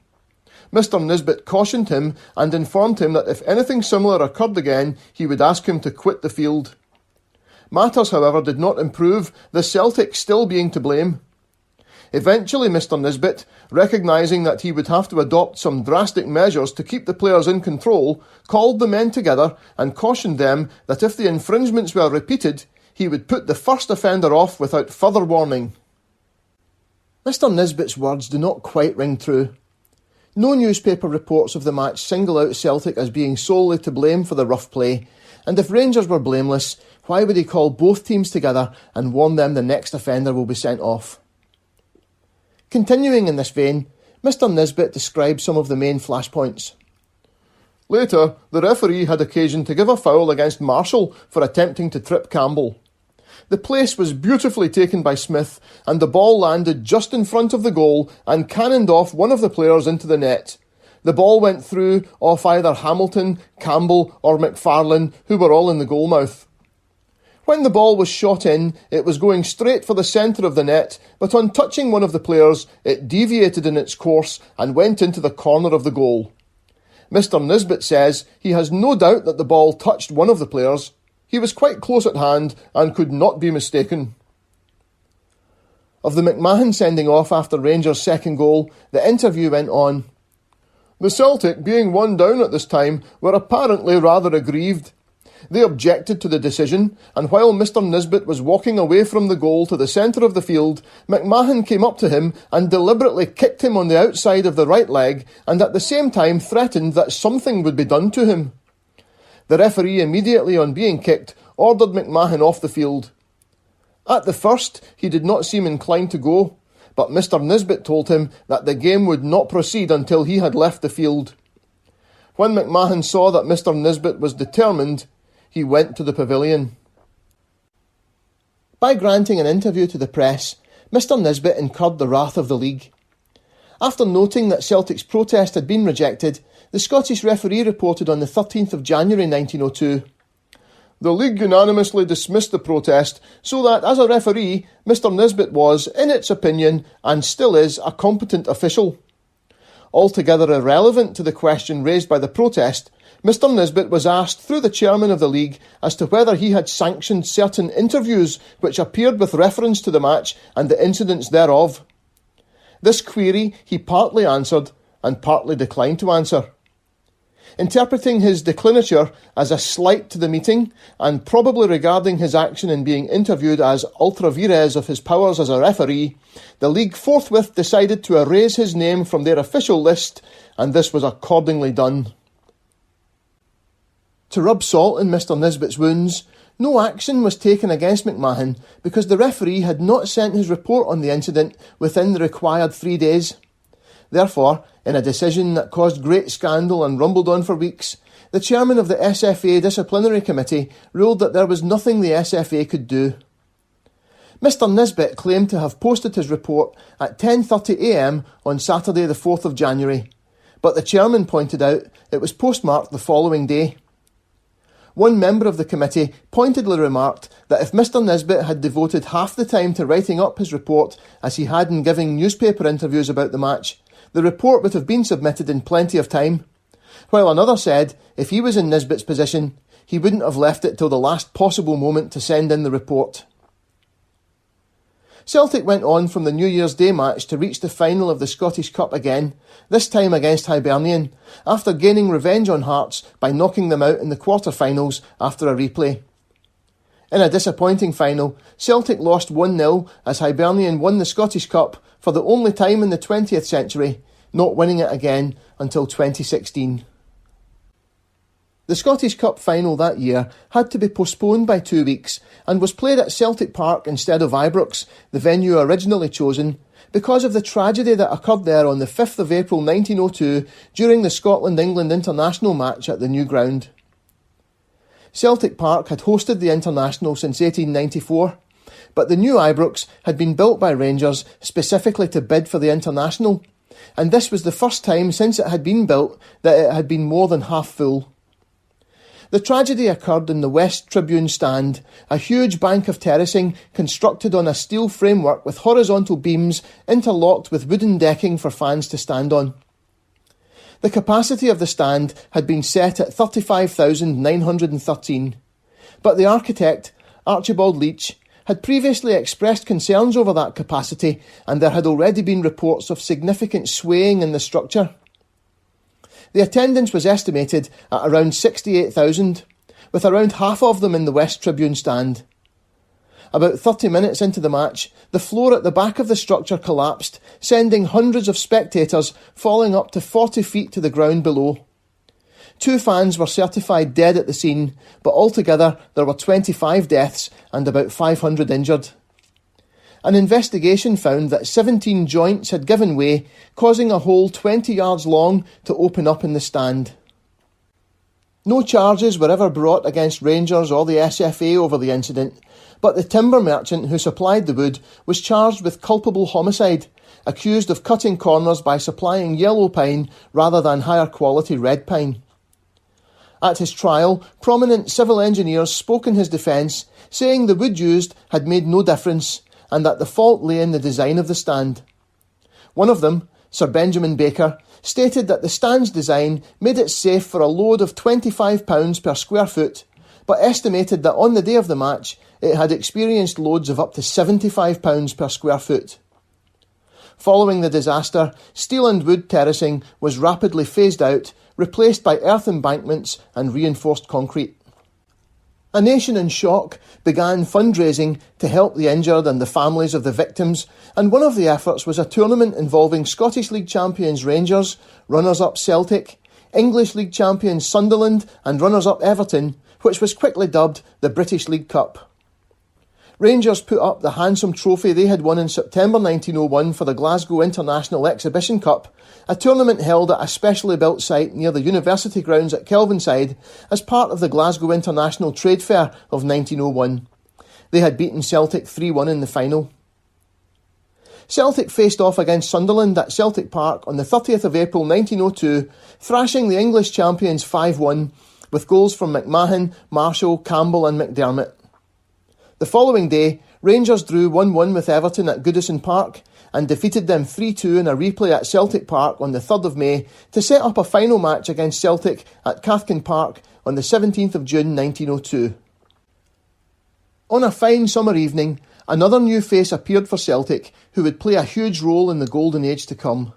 Mr Nisbet cautioned him and informed him that if anything similar occurred again, he would ask him to quit the field. Matters, however, did not improve, the Celtic still being to blame. Eventually, Mr Nisbet, recognising that he would have to adopt some drastic measures to keep the players in control, called the men together and cautioned them that if the infringements were repeated, he would put the first offender off without further warning. Mr Nisbet's words do not quite ring true. No newspaper reports of the match single out Celtic as being solely to blame for the rough play, and if Rangers were blameless, why would he call both teams together and warn them the next offender will be sent off? Continuing in this vein, Mr Nisbet described some of the main flashpoints. Later, the referee had occasion to give a foul against Marshall for attempting to trip Campbell. The place was beautifully taken by Smith, and the ball landed just in front of the goal and cannoned off one of the players into the net. The ball went through off either Hamilton, Campbell or McFarlane, who were all in the goalmouth. When the ball was shot in, it was going straight for the centre of the net, but on touching one of the players, it deviated in its course and went into the corner of the goal. Mr Nisbet says he has no doubt that the ball touched one of the players. He was quite close at hand and could not be mistaken. Of the McMahon sending off after Rangers' second goal, the interview went on. The Celtic, being one down at this time, were apparently rather aggrieved. They objected to the decision, and while Mr Nisbet was walking away from the goal to the centre of the field, McMahon came up to him and deliberately kicked him on the outside of the right leg, and at the same time threatened that something would be done to him. The referee, immediately on being kicked, ordered McMahon off the field. At the first, he did not seem inclined to go, but Mr Nisbet told him that the game would not proceed until he had left the field. When McMahon saw that Mr Nisbet was determined, he went to the pavilion. By granting an interview to the press, Mr Nisbet incurred the wrath of the league. After noting that Celtic's protest had been rejected, the Scottish referee reported on the 13th of January 1902, "The league unanimously dismissed the protest, so that, as a referee, Mr Nisbet was, in its opinion, and still is, a competent official." Altogether irrelevant to the question raised by the protest, Mr Nisbet was asked through the chairman of the league as to whether he had sanctioned certain interviews which appeared with reference to the match and the incidents thereof. This query he partly answered and partly declined to answer. Interpreting his declinature as a slight to the meeting, and probably regarding his action in being interviewed as ultra vires of his powers as a referee, the league forthwith decided to erase his name from their official list, and this was accordingly done. To rub salt in Mr Nisbet's wounds, no action was taken against McMahon because the referee had not sent his report on the incident within the required 3 days. Therefore, in a decision that caused great scandal and rumbled on for weeks, the chairman of the SFA Disciplinary Committee ruled that there was nothing the SFA could do. Mr Nisbet claimed to have posted his report at 10:30 a.m. on Saturday the 4th of January, but the chairman pointed out it was postmarked the following day. One member of the committee pointedly remarked that if Mr Nisbet had devoted half the time to writing up his report as he had in giving newspaper interviews about the match, the report would have been submitted in plenty of time, while another said if he was in Nisbet's position, he wouldn't have left it till the last possible moment to send in the report. Celtic went on from the New Year's Day match to reach the final of the Scottish Cup again, this time against Hibernian, after gaining revenge on Hearts by knocking them out in the quarter-finals after a replay. In a disappointing final, Celtic lost 1-0 as Hibernian won the Scottish Cup for the only time in the 20th century, not winning it again until 2016. The Scottish Cup Final that year had to be postponed by 2 weeks and was played at Celtic Park instead of Ibrox, the venue originally chosen, because of the tragedy that occurred there on the 5th of April 1902 during the Scotland-England international match at the new ground. Celtic Park had hosted the international since 1894, but the new Ibrox had been built by Rangers specifically to bid for the international, and this was the first time since it had been built that it had been more than half full. The tragedy occurred in the West Tribune stand, a huge bank of terracing constructed on a steel framework with horizontal beams interlocked with wooden decking for fans to stand on. The capacity of the stand had been set at 35,913, but the architect, Archibald Leach, had previously expressed concerns over that capacity, and there had already been reports of significant swaying in the structure. The attendance was estimated at around 68,000, with around half of them in the West Tribune stand. About 30 minutes into the match, the floor at the back of the structure collapsed, sending hundreds of spectators falling up to 40 feet to the ground below. 2 fans were certified dead at the scene, but altogether there were 25 deaths and about 500 injured. An investigation found that 17 joints had given way, causing a hole 20 yards long to open up in the stand. No charges were ever brought against Rangers or the SFA over the incident, but the timber merchant who supplied the wood was charged with culpable homicide, accused of cutting corners by supplying yellow pine rather than higher quality red pine. At his trial, prominent civil engineers spoke in his defence, saying the wood used had made no difference, and that the fault lay in the design of the stand. One of them, Sir Benjamin Baker, stated that the stand's design made it safe for a load of £25 per square foot, but estimated that on the day of the match it had experienced loads of up to £75 per square foot. Following the disaster, steel and wood terracing was rapidly phased out, replaced by earth embankments and reinforced concrete. A nation in shock began fundraising to help the injured and the families of the victims, and one of the efforts was a tournament involving Scottish League champions Rangers, runners-up Celtic, English League champions Sunderland and runners-up Everton, which was quickly dubbed the British League Cup. Rangers put up the handsome trophy they had won in September 1901 for the Glasgow International Exhibition Cup, a tournament held at a specially built site near the university grounds at Kelvinside as part of the Glasgow International Trade Fair of 1901. They had beaten Celtic 3-1 in the final. Celtic faced off against Sunderland at Celtic Park on the 30th of April 1902, thrashing the English champions 5-1, with goals from McMahon, Marshall, Campbell and McDermott. The following day, Rangers drew 1-1 with Everton at Goodison Park and defeated them 3-2 in a replay at Celtic Park on the 3rd of May to set up a final match against Celtic at Cathkin Park on the 17th of June 1902. On a fine summer evening, another new face appeared for Celtic who would play a huge role in the golden age to come.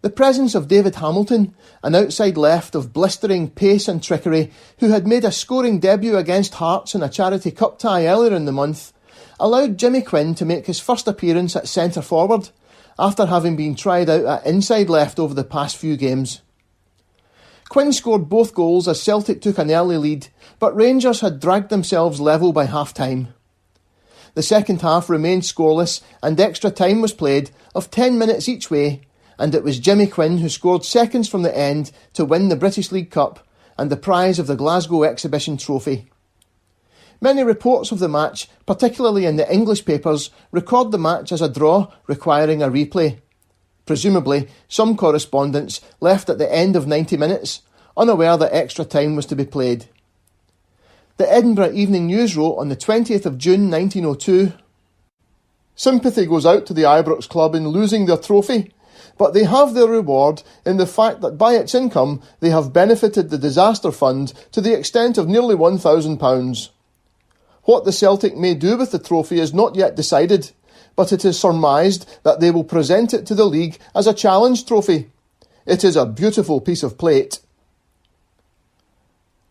The presence of David Hamilton, an outside left of blistering pace and trickery who had made a scoring debut against Hearts in a charity cup tie earlier in the month, allowed Jimmy Quinn to make his first appearance at centre forward after having been tried out at inside left over the past few games. Quinn scored both goals as Celtic took an early lead, but Rangers had dragged themselves level by half-time. The second half remained scoreless and extra time was played of 10 minutes each way, and it was Jimmy Quinn who scored seconds from the end to win the British League Cup and the prize of the Glasgow Exhibition Trophy. Many reports of the match, particularly in the English papers, record the match as a draw requiring a replay. Presumably, some correspondents left at the end of 90 minutes, unaware that extra time was to be played. The Edinburgh Evening News wrote on the 20th of June 1902, "Sympathy goes out to the Ibrox club in losing their trophy, but they have their reward in the fact that by its income they have benefited the disaster fund to the extent of nearly £1,000. What the Celtic may do with the trophy is not yet decided, but it is surmised that they will present it to the league as a challenge trophy. It is a beautiful piece of plate."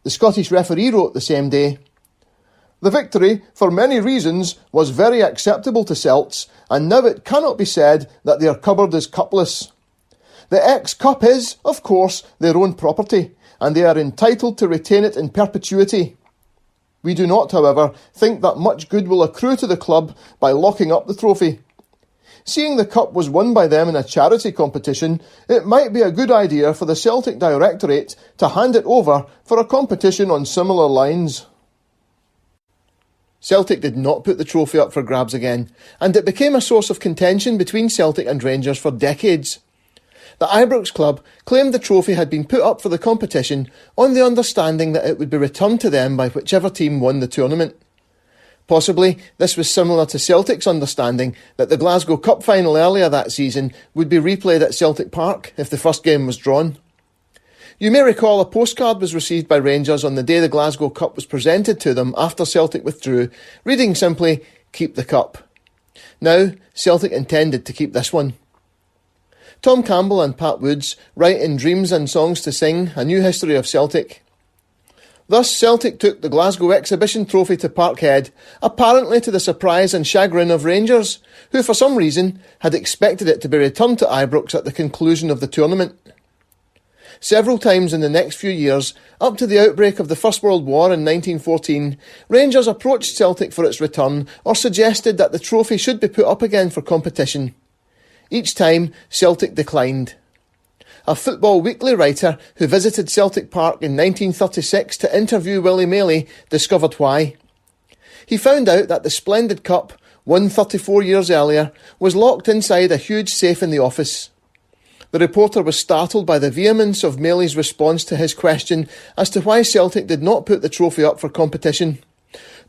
The Scottish referee wrote the same day, "The victory, for many reasons, was very acceptable to Celts, and now it cannot be said that their cupboard is cupless. The ex-cup is, of course, their own property, and they are entitled to retain it in perpetuity. We do not, however, think that much good will accrue to the club by locking up the trophy. Seeing the cup was won by them in a charity competition, it might be a good idea for the Celtic Directorate to hand it over for a competition on similar lines." Celtic did not put the trophy up for grabs again, and it became a source of contention between Celtic and Rangers for decades. The Ibrox club claimed the trophy had been put up for the competition on the understanding that it would be returned to them by whichever team won the tournament. Possibly, this was similar to Celtic's understanding that the Glasgow Cup Final earlier that season would be replayed at Celtic Park if the first game was drawn. You may recall a postcard was received by Rangers on the day the Glasgow Cup was presented to them after Celtic withdrew, reading simply, "Keep the cup." Now, Celtic intended to keep this one. Tom Campbell and Pat Woods write in Dreams and Songs to Sing, A New History of Celtic. Thus Celtic took the Glasgow Exhibition Trophy to Parkhead, apparently to the surprise and chagrin of Rangers, who for some reason had expected it to be returned to Ibrox at the conclusion of the tournament. Several times in the next few years, up to the outbreak of the First World War in 1914, Rangers approached Celtic for its return or suggested that the trophy should be put up again for competition. Each time, Celtic declined. A Football Weekly writer who visited Celtic Park in 1936 to interview Willie discovered why. He found out that the splendid cup, won 34 years earlier, was locked inside a huge safe in the office. The reporter was startled by the vehemence of Maley's response to his question as to why Celtic did not put the trophy up for competition.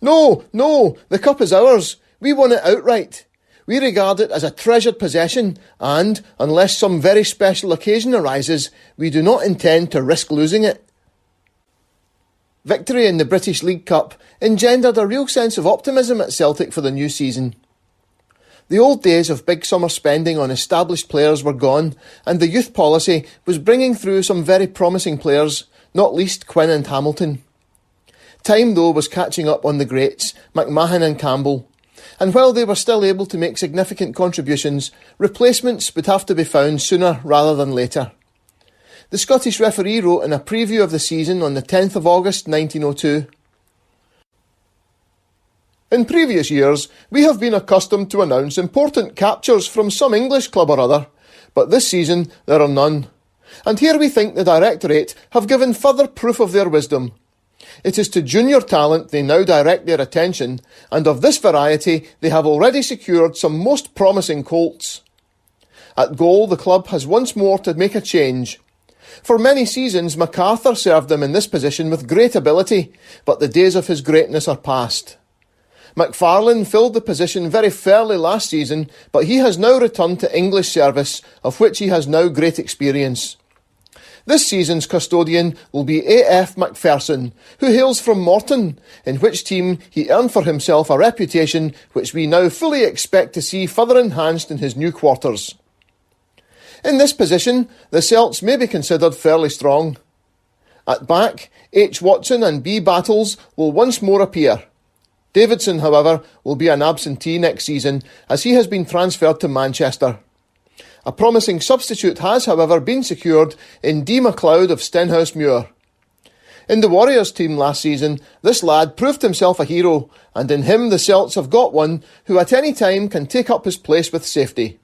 No, the cup is ours. We won it outright. We regard it as a treasured possession and, unless some very special occasion arises, we do not intend to risk losing it. Victory in the British League Cup engendered a real sense of optimism at Celtic for the new season. The old days of big summer spending on established players were gone, and the youth policy was bringing through some very promising players, not least Quinn and Hamilton. Time, though, was catching up on the greats, McMahon and Campbell, and while they were still able to make significant contributions, replacements would have to be found sooner rather than later. The Scottish referee wrote in a preview of the season on the 10th of August 1902, "In previous years, we have been accustomed to announce important captures from some English club or other, but this season there are none. And here we think the Directorate have given further proof of their wisdom. It is to junior talent they now direct their attention, and of this variety they have already secured some most promising colts. At goal, the club has once more to make a change. For many seasons, MacArthur served them in this position with great ability, but the days of his greatness are past. McFarlane filled the position very fairly last season, but he has now returned to English service, of which he has now great experience. This season's custodian will be A.F. Macpherson, who hails from Morton, in which team he earned for himself a reputation which we now fully expect to see further enhanced in his new quarters. In this position, the Celts may be considered fairly strong. At back, H. Watson and B. Battles will once more appear. Davidson, however, will be an absentee next season, as he has been transferred to Manchester. A promising substitute has, however, been secured in D. MacLeod of Stenhousemuir. In the Warriors team last season, this lad proved himself a hero, and in him the Celts have got one who at any time can take up his place with safety.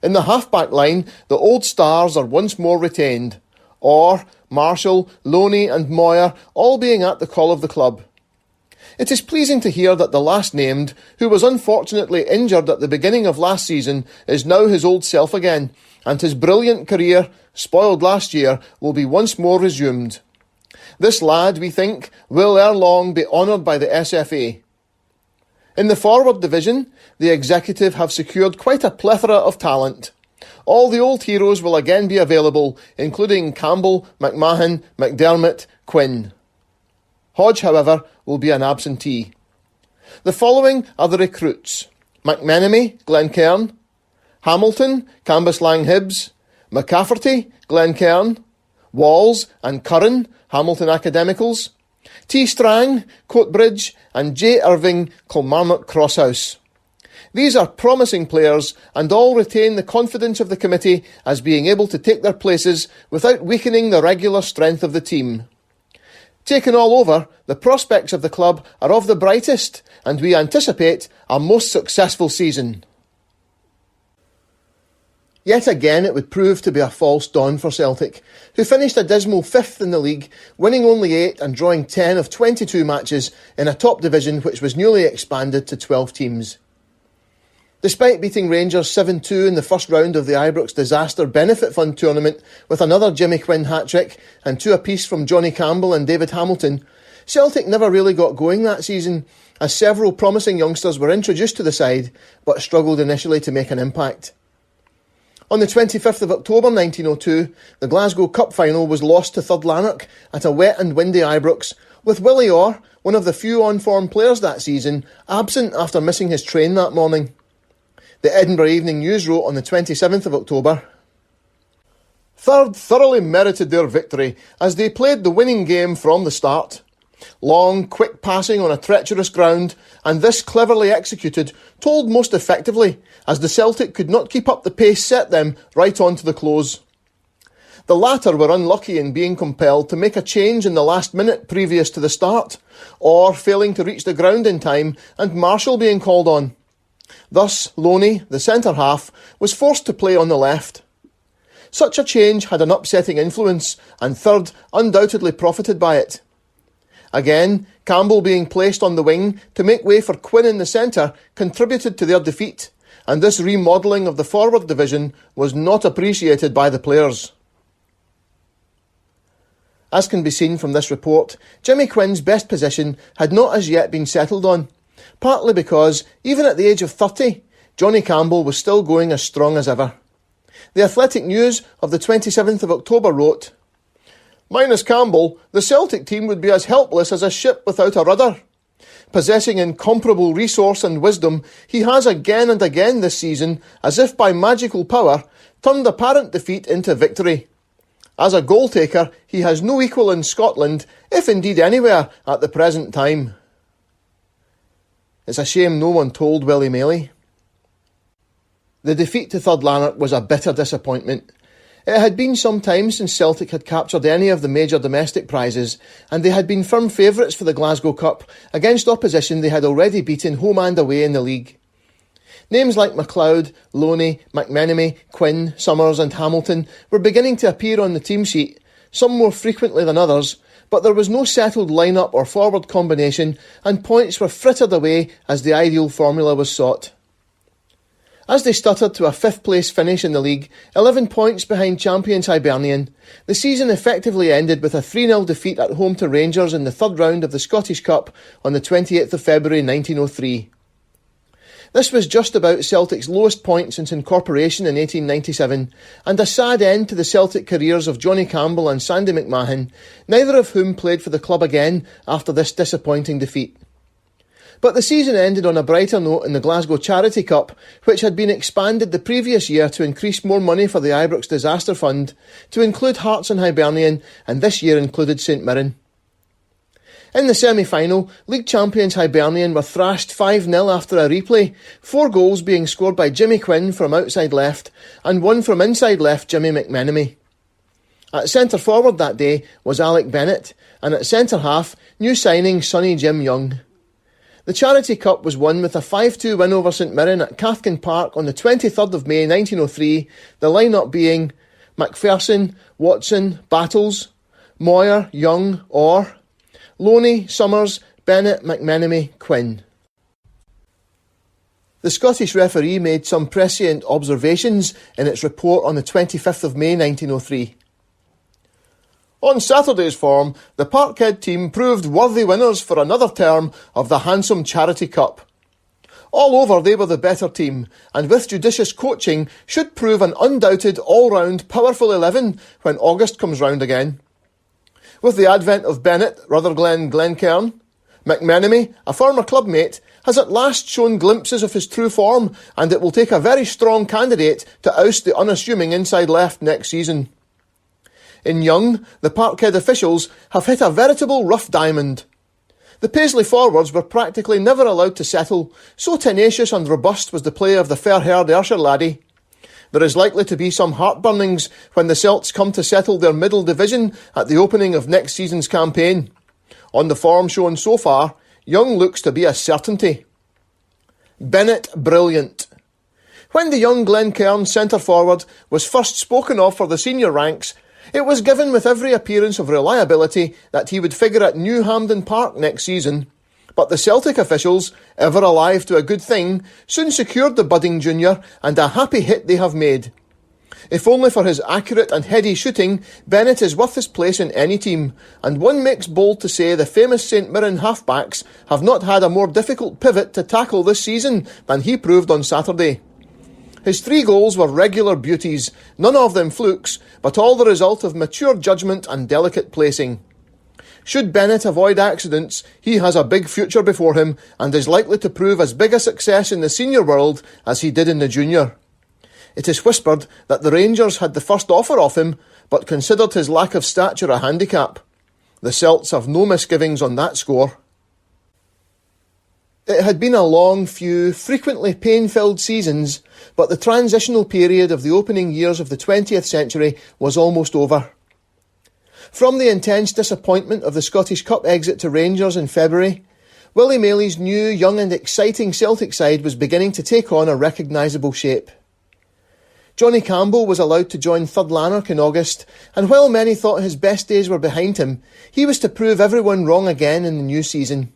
In the half-back line, the old stars are once more retained, Orr, Marshall, Loney and Moyer all being at the call of the club. It is pleasing to hear that the last named, who was unfortunately injured at the beginning of last season, is now his old self again, and his brilliant career, spoiled last year, will be once more resumed. This lad, we think, will ere long be honoured by the SFA. In the forward division, the executive have secured quite a plethora of talent. All the old heroes will again be available, including Campbell, McMahon, McDermott, Quinn. Hodge, however, will be an absentee. The following are the recruits: McMenemy, Glencairn; Hamilton, Cambuslang Hibs; McCafferty, Glencairn; Walls and Curran, Hamilton Academicals; T. Strang, Coatbridge, and J. Irving, Kilmarnock Crosshouse. These are promising players, and all retain the confidence of the committee as being able to take their places without weakening the regular strength of the team. Taken all over, the prospects of the club are of the brightest, and we anticipate a most successful season. Yet again it would prove to be a false dawn for Celtic, who finished a dismal 5th in the league, winning only 8 and drawing 10 of 22 matches in a top division which was newly expanded to 12 teams. Despite beating Rangers 7-2 in the first round of the Ibrox Disaster Benefit Fund tournament with another Jimmy Quinn hat-trick and 2 apiece from Johnny Campbell and David Hamilton, Celtic never really got going that season, as several promising youngsters were introduced to the side but struggled initially to make an impact. On the 25th of October 1902, the Glasgow Cup Final was lost to Third Lanark at a wet and windy Ibrox, with Willie Orr, one of the few on-form players that season, absent after missing his train that morning. The Edinburgh Evening News wrote on the 27th of October, Third thoroughly merited their victory as they played the winning game from the start. Long, quick passing on a treacherous ground, and this cleverly executed, told most effectively, as the Celtic could not keep up the pace set them right on to the close. The latter were unlucky in being compelled to make a change in the last minute previous to the start, or failing to reach the ground in time, and Marshall being called on. Thus, Loney, the centre-half, was forced to play on the left. Such a change had an upsetting influence, and Third undoubtedly profited by it. Again, Campbell being placed on the wing to make way for Quinn in the centre contributed to their defeat, and this remodelling of the forward division was not appreciated by the players. As can be seen from this report, Jimmy Quinn's best position had not as yet been settled on, partly because, even at the age of 30, Johnny Campbell was still going as strong as ever. The Athletic News of the 27th of October wrote, Minus Campbell, the Celtic team would be as helpless as a ship without a rudder. Possessing incomparable resource and wisdom, he has again and again this season, as if by magical power, turned apparent defeat into victory. As a goal-taker, he has no equal in Scotland, if indeed anywhere, at the present time. It's a shame no one told Willie Maley. The defeat to Third Lanark was a bitter disappointment. It had been some time since Celtic had captured any of the major domestic prizes, and they had been firm favourites for the Glasgow Cup against opposition they had already beaten home and away in the league. Names like MacLeod, Loney, McMenemy, Quinn, Summers and Hamilton were beginning to appear on the team sheet, some more frequently than others, but there was no settled line-up or forward combination, and points were frittered away as the ideal formula was sought. As they stuttered to a fifth-place finish in the league, 11 points behind champions Hibernian, the season effectively ended with a 3-0 defeat at home to Rangers in the third round of the Scottish Cup on the 28th of February 1903. This was just about Celtic's lowest point since incorporation in 1897, and a sad end to the Celtic careers of Johnny Campbell and Sandy McMahon, neither of whom played for the club again after this disappointing defeat. But the season ended on a brighter note in the Glasgow Charity Cup, which had been expanded the previous year to increase more money for the Ibrox Disaster Fund, to include Hearts and Hibernian, and this year included St Mirren. In the semi-final, league champions Hibernian were thrashed 5-0 after a replay, 4 goals being scored by Jimmy Quinn from outside left, and 1 from inside left Jimmy McMenemy. At centre-forward that day was Alec Bennett, and at centre-half, new signing Sonny Jim Young. The Charity Cup was won with a 5-2 win over St Mirren at Celtic Park on the 23rd of May 1903, the line-up being McPherson, Watson, Battles, Moyer, Young, Orr, Loney, Summers, Bennett, McMenemy, Quinn. The Scottish referee made some prescient observations in its report on the 25th of May 1903. On Saturday's form, the Parkhead team proved worthy winners for another term of the handsome Charity Cup. All over they were the better team, and with judicious coaching should prove an undoubted all-round powerful 11 when August comes round again. With the advent of Bennett, Rutherglen Glencairn, McMenemy, a former clubmate, has at last shown glimpses of his true form, and it will take a very strong candidate to oust the unassuming inside left next season. In Young, the Parkhead officials have hit a veritable rough diamond. The Paisley forwards were practically never allowed to settle, so tenacious and robust was the play of the fair-haired Ayrshire laddie. There is likely to be some heartburnings when the Celts come to settle their middle division at the opening of next season's campaign. On the form shown so far, Young looks to be a certainty. Bennett brilliant. When the young Glencairn centre-forward was first spoken of for the senior ranks, it was given with every appearance of reliability that he would figure at New Hampden Park next season. But the Celtic officials, ever alive to a good thing, soon secured the budding junior, and a happy hit they have made. If only for his accurate and heady shooting, Bennett is worth his place in any team, and one makes bold to say the famous St Mirren halfbacks have not had a more difficult pivot to tackle this season than he proved on Saturday. His 3 goals were regular beauties, none of them flukes, but all the result of mature judgment and delicate placing. Should Bennett avoid accidents, he has a big future before him and is likely to prove as big a success in the senior world as he did in the junior. It is whispered that the Rangers had the first offer of him, but considered his lack of stature a handicap. The Celts have no misgivings on that score. It had been a long few, frequently pain-filled seasons, but the transitional period of the opening years of the 20th century was almost over. From the intense disappointment of the Scottish Cup exit to Rangers in February, Willie Maley's new, young and exciting Celtic side was beginning to take on a recognisable shape. Johnny Campbell was allowed to join Third Lanark in August, and while many thought his best days were behind him, he was to prove everyone wrong again in the new season.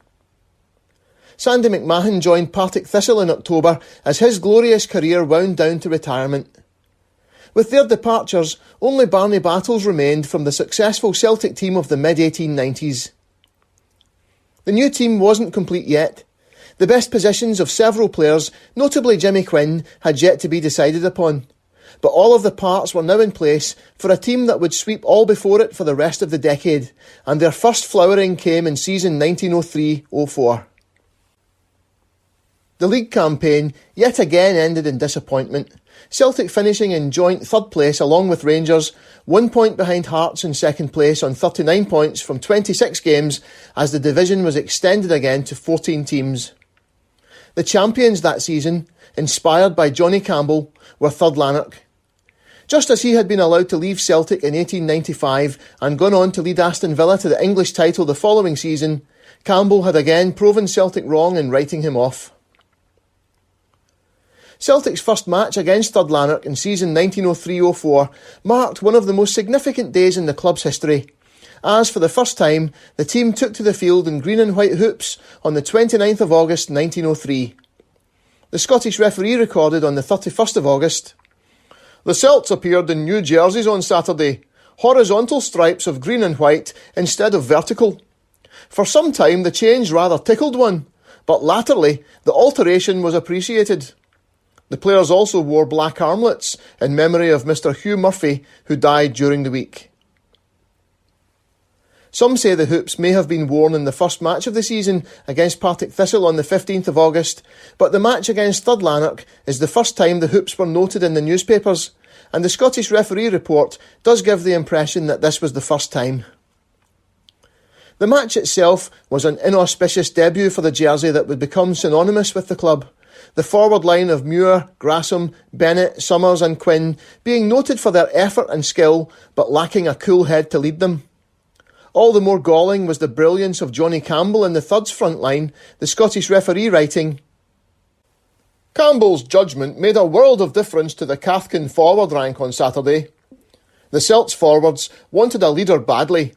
Sandy McMahon joined Partick Thistle in October as his glorious career wound down to retirement. With their departures, only Barney Battles remained from the successful Celtic team of the mid-1890s. The new team wasn't complete yet. The best positions of several players, notably Jimmy Quinn, had yet to be decided upon. But all of the parts were now in place for a team that would sweep all before it for the rest of the decade, and their first flowering came in season 1903-04. The league campaign yet again ended in disappointment, Celtic finishing in joint third place along with Rangers, 1 point behind Hearts in second place on 39 points from 26 games as the division was extended again to 14 teams. The champions that season, inspired by Johnny Campbell, were Third Lanark. Just as he had been allowed to leave Celtic in 1895 and gone on to lead Aston Villa to the English title the following season, Campbell had again proven Celtic wrong in writing him off. Celtic's first match against Third Lanark in season 1903-04 marked one of the most significant days in the club's history, as for the first time the team took to the field in green and white hoops on the 29th of August 1903. The Scottish referee recorded on the 31st of August. The Celts appeared in new jerseys on Saturday, horizontal stripes of green and white instead of vertical. For some time the change rather tickled one, but latterly the alteration was appreciated. The players also wore black armlets in memory of Mr. Hugh Murphy, who died during the week. Some say the hoops may have been worn in the first match of the season against Partick Thistle on the 15th of August, but the match against Third Lanark is the first time the hoops were noted in the newspapers, and the Scottish referee report does give the impression that this was the first time. The match itself was an inauspicious debut for the jersey that would become synonymous with the club. The forward line of Muir, Grasham, Bennett, Summers and Quinn being noted for their effort and skill, but lacking a cool head to lead them. All the more galling was the brilliance of Johnny Campbell in the Thirds front line, the Scottish referee writing, Campbell's judgment made a world of difference to the Cathkin forward rank on Saturday. The Celts forwards wanted a leader badly.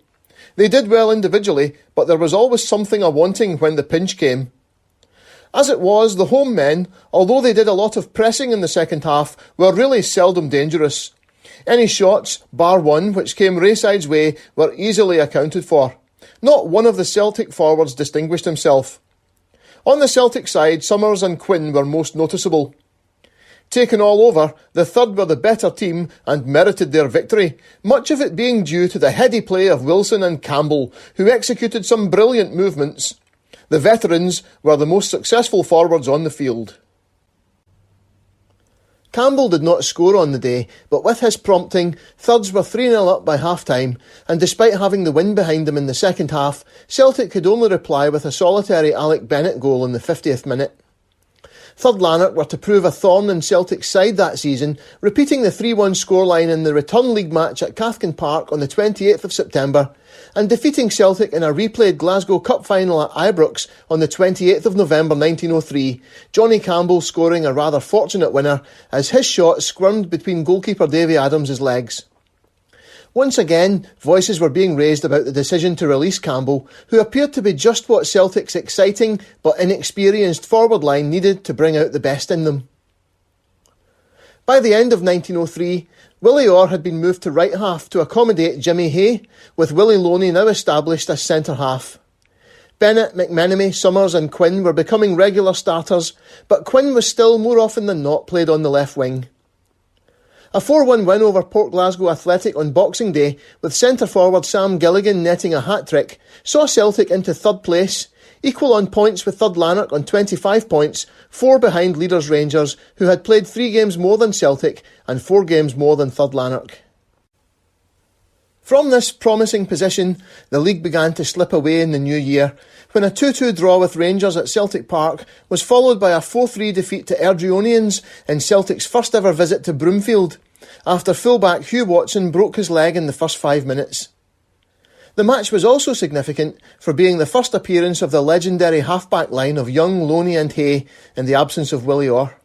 They did well individually, but there was always something a-wanting when the pinch came. As it was, the home men, although they did a lot of pressing in the second half, were really seldom dangerous. Any shots, bar one, which came Rayside's way, were easily accounted for. Not one of the Celtic forwards distinguished himself. On the Celtic side, Summers and Quinn were most noticeable. Taken all over, the Third were the better team and merited their victory, much of it being due to the heady play of Wilson and Campbell, who executed some brilliant movements. The veterans were the most successful forwards on the field. Campbell did not score on the day, but with his prompting, Thirds were 3-0 up by half-time, and despite having the wind behind them in the second half, Celtic could only reply with a solitary Alec Bennett goal in the 50th minute. Third Lanark were to prove a thorn in Celtic's side that season, repeating the 3-1 scoreline in the return league match at Cathkin Park on the 28th of September, and defeating Celtic in a replayed Glasgow Cup Final at Ibrox on the 28th of November 1903, Johnny Campbell scoring a rather fortunate winner as his shot squirmed between goalkeeper Davy Adams's legs. Once again, voices were being raised about the decision to release Campbell, who appeared to be just what Celtic's exciting but inexperienced forward line needed to bring out the best in them. By the end of 1903, Willie Orr had been moved to right half to accommodate Jimmy Hay, with Willie Loney now established as centre half. Bennett, McMenemy, Summers and Quinn were becoming regular starters, but Quinn was still more often than not played on the left wing. A 4-1 win over Port Glasgow Athletic on Boxing Day, with centre-forward Sam Gilligan netting a hat-trick, saw Celtic into third place, equal on points with Third Lanark on 25 points, 4 behind leaders Rangers, who had played 3 games more than Celtic and 4 games more than Third Lanark. From this promising position, the league began to slip away in the new year, when a 2-2 draw with Rangers at Celtic Park was followed by a 4-3 defeat to Airdrieonians in Celtic's first ever visit to Broomfield, after fullback Hugh Watson broke his leg in the first 5 minutes. The match was also significant for being the first appearance of the legendary half-back line of Young, Loney and Hay in the absence of Willie Orr.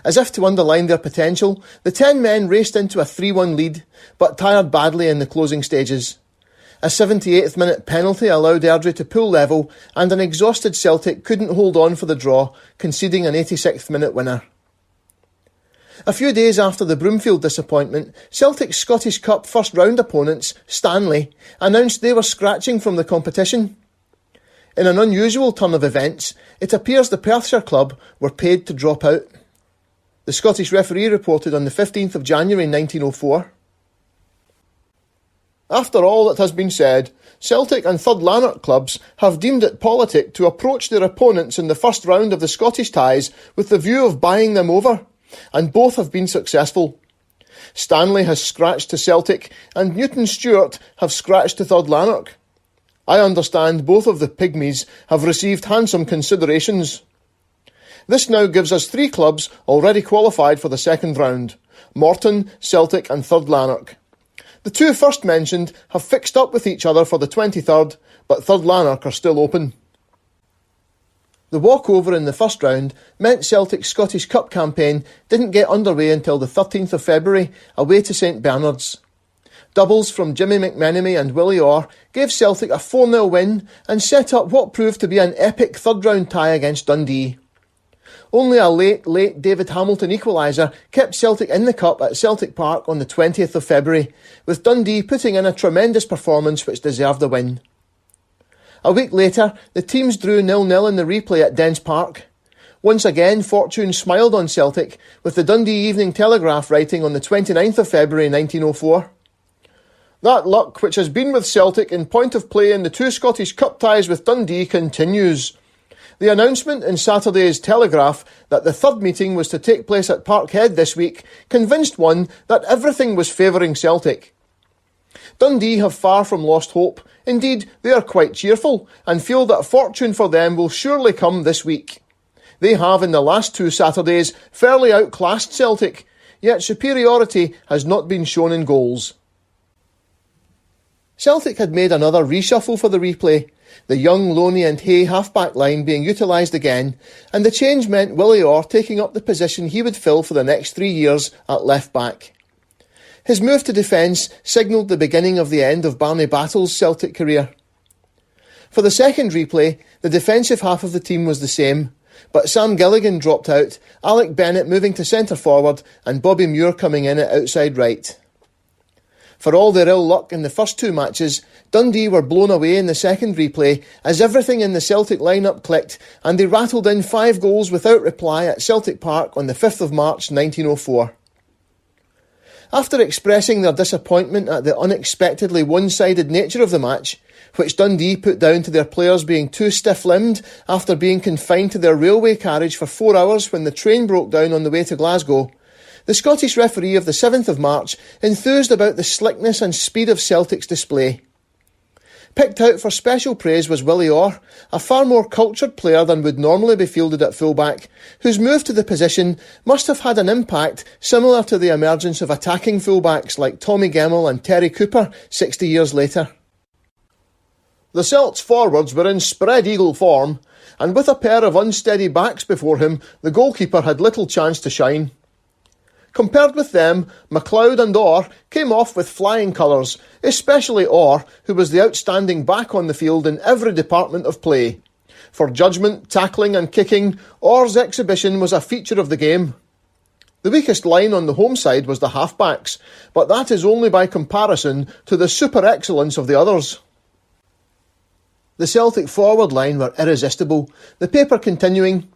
As if to underline their potential, the 10 men raced into a 3-1 lead, but tired badly in the closing stages. A 78th minute penalty allowed Airdrie to pull level, and an exhausted Celtic couldn't hold on for the draw, conceding an 86th minute winner. A few days after the Broomfield disappointment, Celtic's Scottish Cup first round opponents, Stanley, announced they were scratching from the competition. In an unusual turn of events, it appears the Perthshire club were paid to drop out. The Scottish referee reported on the 15th of January 1904. After all that has been said, Celtic and Third Lanark clubs have deemed it politic to approach their opponents in the first round of the Scottish ties with the view of buying them over, and both have been successful. Stanley has scratched to Celtic, and Newton Stewart have scratched to Third Lanark. I understand both of the pygmies have received handsome considerations. This now gives us 3 clubs already qualified for the second round: Morton, Celtic and Third Lanark. The 2 first mentioned have fixed up with each other for the 23rd, but Third Lanark are still open. The walkover in the first round meant Celtic's Scottish Cup campaign didn't get underway until the 13th of February, away to St Bernard's. Doubles from Jimmy McMahon and Willie gave Celtic a 4-0 win and set up what proved to be an epic third-round tie against Dundee. Only a late David Hamilton equaliser kept Celtic in the cup at Celtic Park on the 20th of February, with Dundee putting in a tremendous performance which deserved the win. A week later, the teams drew 0-0 in the replay at Dens Park. Once again, fortune smiled on Celtic, with the Dundee Evening Telegraph writing on the 29th of February 1904. That luck which has been with Celtic in point of play in the two Scottish Cup ties with Dundee continues. The announcement in Saturday's Telegraph that the third meeting was to take place at Parkhead this week convinced one that everything was favouring Celtic. Dundee have far from lost hope. Indeed, they are quite cheerful and feel that fortune for them will surely come this week. They have in the last two Saturdays fairly outclassed Celtic, yet superiority has not been shown in goals. Celtic had made another reshuffle for the replay, the young, Loney and Hay half-back line being utilised again, and the change meant Willie taking up the position he would fill for the next 3 years at left-back. His move to defence signalled the beginning of the end of Barney Battle's Celtic career. For the second replay, the defensive half of the team was the same, but Sam Gilligan dropped out, Alec Bennett moving to centre-forward and Bobby Muir coming in at outside right. For all their ill luck in the first two matches, Dundee were blown away in the second replay as everything in the Celtic lineup clicked and they rattled in 5 goals without reply at Celtic Park on the 5th of March 1904. After expressing their disappointment at the unexpectedly one-sided nature of the match, which Dundee put down to their players being too stiff-limbed after being confined to their railway carriage for 4 hours when the train broke down on the way to Glasgow, the Scottish referee of the 7th of March enthused about the slickness and speed of Celtic's display. Picked out for special praise was Willie a far more cultured player than would normally be fielded at fullback, whose move to the position must have had an impact similar to the emergence of attacking fullbacks like Tommy Gemmell and Terry Cooper 60 years later. The Celts forwards were in spread-eagle form, and with a pair of unsteady backs before him, the goalkeeper had little chance to shine. Compared with them, McLeod and Orr came off with flying colours, especially Orr, who was the outstanding back on the field in every department of play. For judgment, tackling and kicking, Orr's exhibition was a feature of the game. The weakest line on the home side was the half-backs, but that is only by comparison to the super-excellence of the others. The Celtic forward line were irresistible, the paper continuing,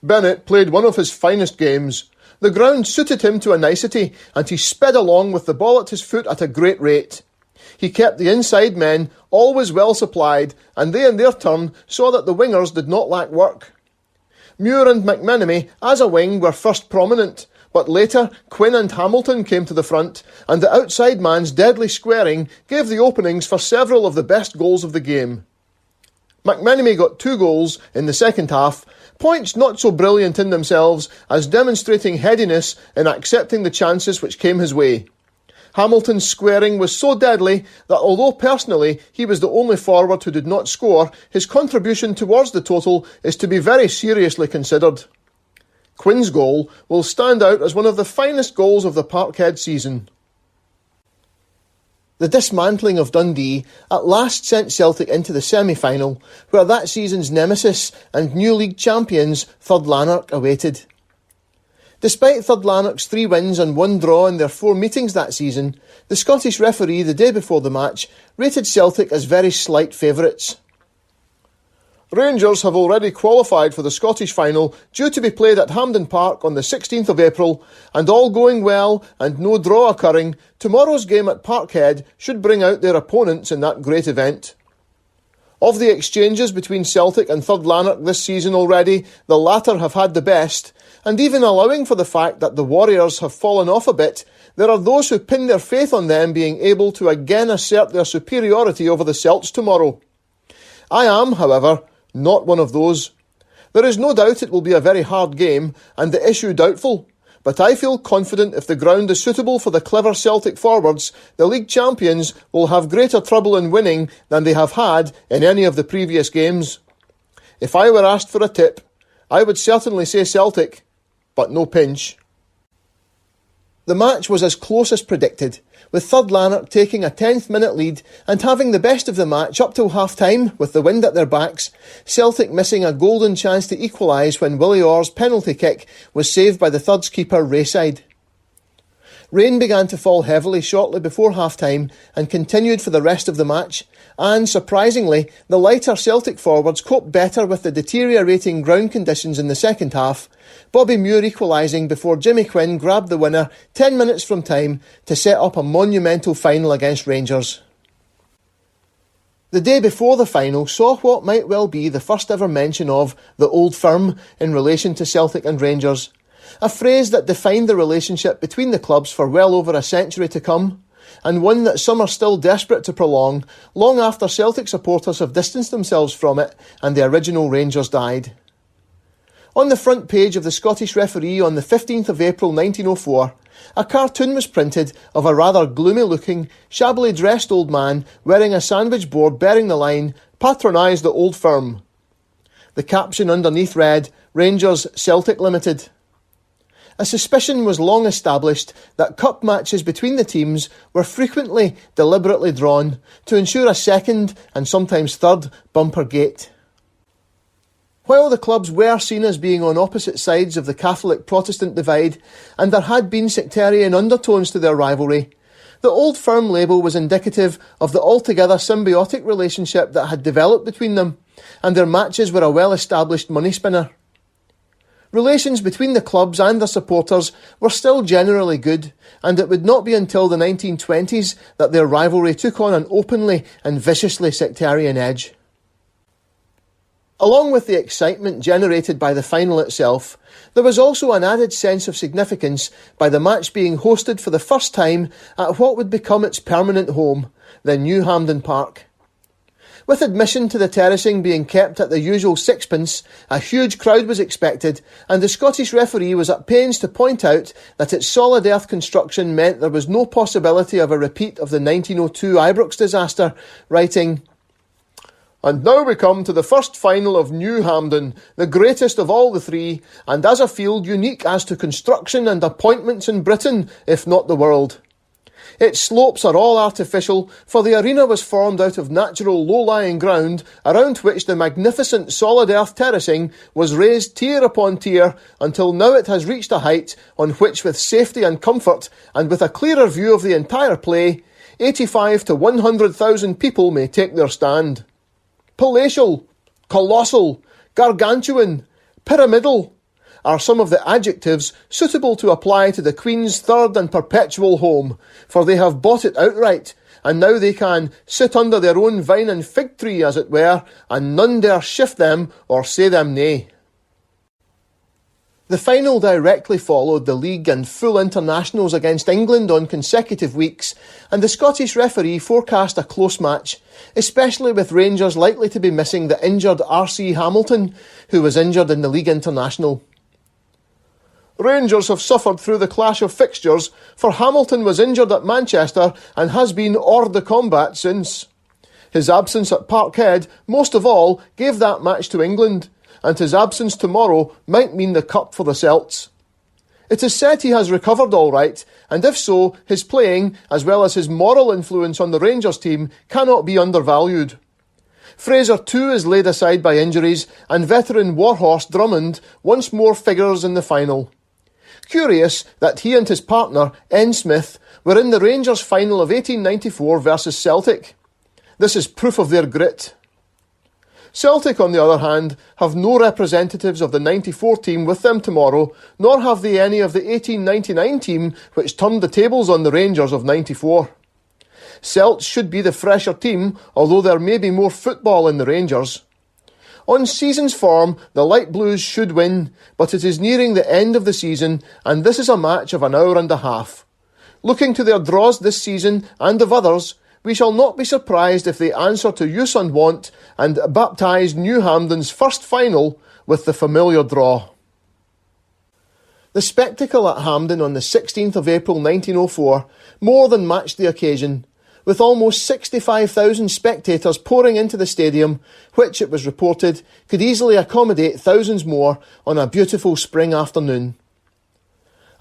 Bennett played one of his finest games. The ground suited him to a nicety, and he sped along with the ball at his foot at a great rate. He kept the inside men always well supplied, and they in their turn saw that the wingers did not lack work. Muir and McMenemy, as a wing, were first prominent, but later Quinn and Hamilton came to the front, and the outside man's deadly squaring gave the openings for several of the best goals of the game. McMenemy got 2 goals in the second half, points not so brilliant in themselves as demonstrating headiness in accepting the chances which came his way. Hamilton's squaring was so deadly that although personally he was the only forward who did not score, his contribution towards the total is to be very seriously considered. Quinn's goal will stand out as one of the finest goals of the Parkhead season. The dismantling of Dundee at last sent Celtic into the semi-final, where that season's nemesis and new league champions Third Lanark awaited. Despite Third Lanark's 3 wins and 1 draw in their 4 meetings that season, the Scottish referee the day before the match rated Celtic as very slight favourites. Rangers have already qualified for the Scottish final, due to be played at Hampden Park on the 16th of April, and all going well and no draw occurring, tomorrow's game at Parkhead should bring out their opponents in that great event. Of the exchanges between Celtic and Third Lanark this season already, the latter have had the best, and even allowing for the fact that the Warriors have fallen off a bit, there are those who pin their faith on them being able to again assert their superiority over the Celts tomorrow. I am, however, not one of those. There is no doubt it will be a very hard game, and the issue doubtful, but I feel confident if the ground is suitable for the clever Celtic forwards, the league champions will have greater trouble in winning than they have had in any of the previous games. If I were asked for a tip, I would certainly say Celtic, but no pinch. The match was as close as predicted, with third Lanark taking a 10th minute lead and having the best of the match up till half-time with the wind at their backs, Celtic missing a golden chance to equalise when Willie Orr's penalty kick was saved by the Thirds keeper Rayside. Rain began to fall heavily shortly before half-time and continued for the rest of the match, and, surprisingly, the lighter Celtic forwards coped better with the deteriorating ground conditions in the second half, Bobby Muir equalising before Jimmy Quinn grabbed the winner 10 minutes from time to set up a monumental final against Rangers. The day before the final saw what might well be the first ever mention of the Old Firm in relation to Celtic and Rangers, a phrase that defined the relationship between the clubs for well over a century to come, and one that some are still desperate to prolong long after Celtic supporters have distanced themselves from it and the original Rangers died. On the front page of the Scottish Referee on the 15th of April 1904, a cartoon was printed of a rather gloomy-looking, shabbily dressed old man wearing a sandwich board bearing the line, "Patronise the Old Firm." The caption underneath read, "Rangers Celtic Limited." A suspicion was long established that cup matches between the teams were frequently deliberately drawn to ensure a second and sometimes third bumper gate. While the clubs were seen as being on opposite sides of the Catholic-Protestant divide, and there had been sectarian undertones to their rivalry, the Old Firm label was indicative of the altogether symbiotic relationship that had developed between them, and their matches were a well-established money spinner. Relations between the clubs and their supporters were still generally good, and it would not be until the 1920s that their rivalry took on an openly and viciously sectarian edge. Along with the excitement generated by the final itself, there was also an added sense of significance by the match being hosted for the first time at what would become its permanent home, the New Hampden Park. With admission to the terracing being kept at the usual sixpence, a huge crowd was expected, and the Scottish referee was at pains to point out that its solid earth construction meant there was no possibility of a repeat of the 1902 Ibrox disaster, writing, "And now we come to the first final of New Hampden, the greatest of all the three, and as a field unique as to construction and appointments in Britain, if not the world. Its slopes are all artificial, for the arena was formed out of natural low-lying ground, around which the magnificent solid earth terracing was raised tier upon tier, until now it has reached a height on which with safety and comfort, and with a clearer view of the entire play, 85 to 100,000 people may take their stand. Palatial, colossal, gargantuan, pyramidal are some of the adjectives suitable to apply to the Queen's third and perpetual home, for they have bought it outright, and now they can sit under their own vine and fig tree, as it were, and none dare shift them or say them nay." The final directly followed the league and full internationals against England on consecutive weeks, and the Scottish referee forecast a close match, especially with Rangers likely to be missing the injured R.C. Hamilton, who was injured in the League International. "Rangers have suffered through the clash of fixtures, for Hamilton was injured at Manchester and has been hors de combat since. His absence at Parkhead, most of all, gave that match to England, and his absence tomorrow might mean the cup for the Celts. It is said he has recovered all right, and if so, his playing, as well as his moral influence on the Rangers team, cannot be undervalued. Fraser too is laid aside by injuries, and veteran warhorse Drummond once more figures in the final. Curious that he and his partner, N. Smith, were in the Rangers final of 1894 versus Celtic. This is proof of their grit. Celtic, on the other hand, have no representatives of the 94 team with them tomorrow, nor have they any of the 1899 team which turned the tables on the Rangers of 94. Celts should be the fresher team, although there may be more football in the Rangers. On season's form, the Light Blues should win, but it is nearing the end of the season, and this is a match of an hour and a half. Looking to their draws this season, and of others, we shall not be surprised if they answer to use and wont, and baptise New Hampden's first final with the familiar draw. The spectacle at Hampden on the 16th of April 1904 more than matched the occasion, with almost 65,000 spectators pouring into the stadium, which, it was reported, could easily accommodate thousands more on a beautiful spring afternoon.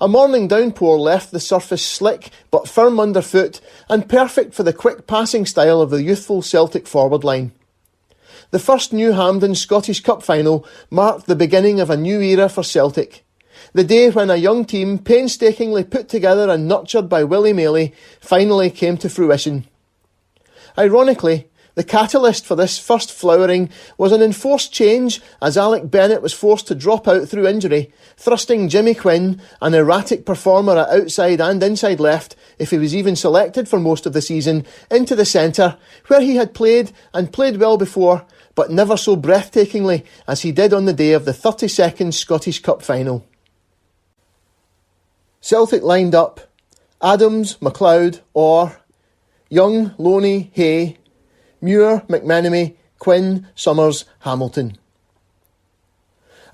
A morning downpour left the surface slick but firm underfoot and perfect for the quick passing style of the youthful Celtic forward line. The first New Hampden Scottish Cup Final marked the beginning of a new era for Celtic. The day when a young team, painstakingly put together and nurtured by Willie finally came to fruition. Ironically, the catalyst for this first flowering was an enforced change as Alec Bennett was forced to drop out through injury, thrusting Jimmy Quinn, an erratic performer at outside and inside left, if he was even selected for most of the season, into the centre, where he had played and played well before, but never so breathtakingly as he did on the day of the 32nd Scottish Cup Final. Celtic lined up Adams, McLeod, Orr, Young, Loney, Hay, Muir, McMenemy, Quinn, Summers, Hamilton.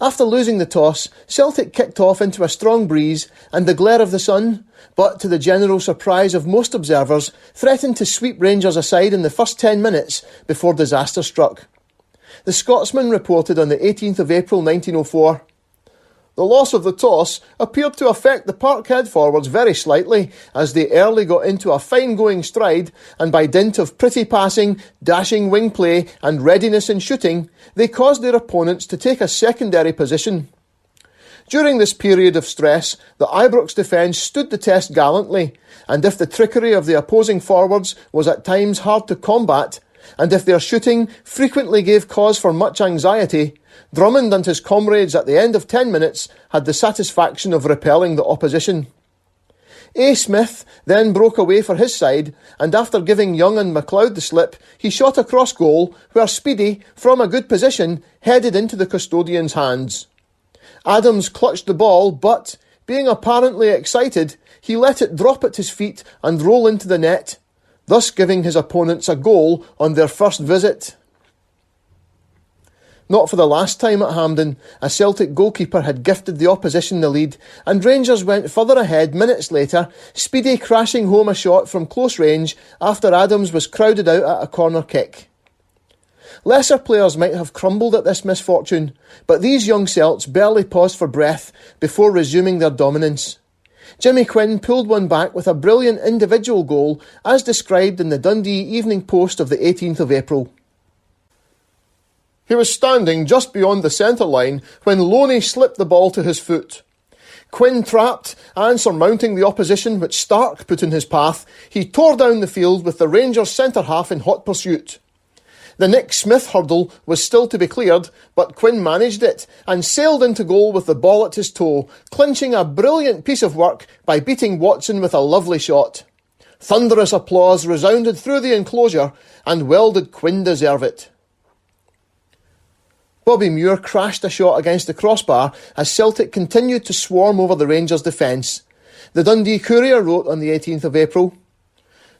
After losing the toss, Celtic kicked off into a strong breeze and the glare of the sun, but to the general surprise of most observers, threatened to sweep Rangers aside in the first 10 minutes before disaster struck. The Scotsman reported on the 18th of April 1904, "The loss of the toss appeared to affect the Parkhead forwards very slightly, as they early got into a fine-going stride, and by dint of pretty passing, dashing wing play and readiness in shooting, they caused their opponents to take a secondary position. During this period of stress, the Ibrox defence stood the test gallantly, and if the trickery of the opposing forwards was at times hard to combat, and if their shooting frequently gave cause for much anxiety, Drummond and his comrades at the end of 10 minutes had the satisfaction of repelling the opposition. A. Smith then broke away for his side, and after giving Young and McLeod the slip, he shot across goal, where Speedy, from a good position, headed into the custodian's hands. Adams clutched the ball, but, being apparently excited, he let it drop at his feet and roll into the net, thus giving his opponents a goal on their first visit. Not for the last time at Hampden, a Celtic goalkeeper had gifted the opposition the lead, and Rangers went further ahead minutes later, Speedy crashing home a shot from close range after Adams was crowded out at a corner kick. Lesser players might have crumbled at this misfortune, but these young Celts barely paused for breath before resuming their dominance. Jimmy Quinn pulled one back with a brilliant individual goal, as described in the Dundee Evening Post of the 18th of April. He was standing just beyond the centre line when Loney slipped the ball to his foot. Quinn trapped, and surmounting the opposition which Stark put in his path, he tore down the field with the Rangers centre-half in hot pursuit. The Nick Smith hurdle was still to be cleared, but Quinn managed it and sailed into goal with the ball at his toe, clinching a brilliant piece of work by beating Watson with a lovely shot. Thunderous applause resounded through the enclosure, and well did Quinn deserve it. Bobby Muir crashed a shot against the crossbar as Celtic continued to swarm over the Rangers' defence. The Dundee Courier wrote on the 18th of April,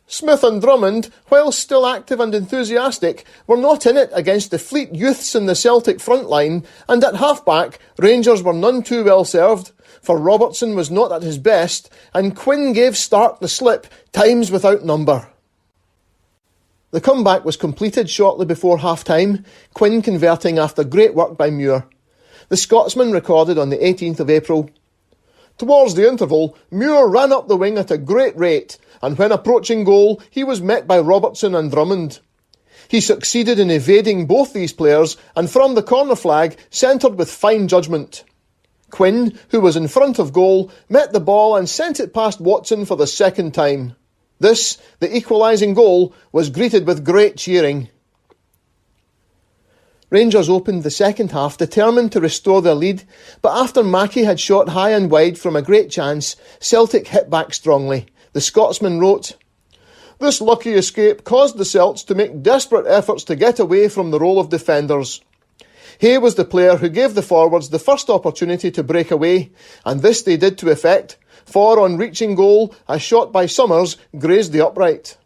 "Smith and Drummond, while still active and enthusiastic, were not in it against the fleet youths in the Celtic front line, and at half-back, Rangers were none too well served, for Robertson was not at his best, and Quinn gave Stark the slip times without number." The comeback was completed shortly before half-time, Quinn converting after great work by Muir. The Scotsman recorded on the 18th of April, "Towards the interval, Muir ran up the wing at a great rate, and when approaching goal, he was met by Robertson and Drummond. He succeeded in evading both these players, and from the corner flag, centred with fine judgment. Quinn, who was in front of goal, met the ball and sent it past Watson for the second time. This, the equalising goal, was greeted with great cheering." Rangers opened the second half determined to restore their lead, but after Mackey had shot high and wide from a great chance, Celtic hit back strongly. The Scotsman wrote, "This lucky escape caused the Celts to make desperate efforts to get away from the role of defenders. Hay was the player who gave the forwards the first opportunity to break away, and this they did to effect, for on reaching goal, a shot by Summers grazed the upright."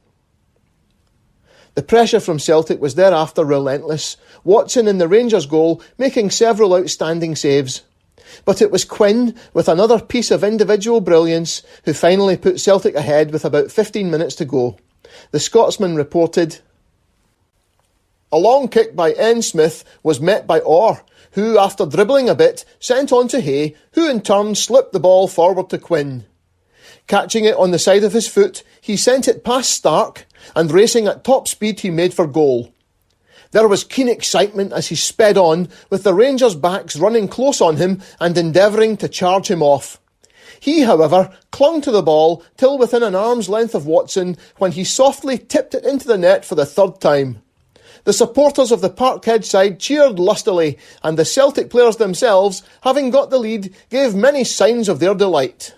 The pressure from Celtic was thereafter relentless, Watson in the Rangers goal making several outstanding saves. But it was Quinn, with another piece of individual brilliance, who finally put Celtic ahead with about 15 minutes to go. The Scotsman reported, "A long kick by N. Smith was met by Orr, who, after dribbling a bit, sent on to Hay, who in turn slipped the ball forward to Quinn. Catching it on the side of his foot, he sent it past Stark, and racing at top speed he made for goal. There was keen excitement as he sped on, with the Rangers' backs running close on him and endeavouring to charge him off. He, however, clung to the ball till within an arm's length of Watson, when he softly tipped it into the net for the third time. The supporters of the Parkhead side cheered lustily, and the Celtic players themselves, having got the lead, gave many signs of their delight.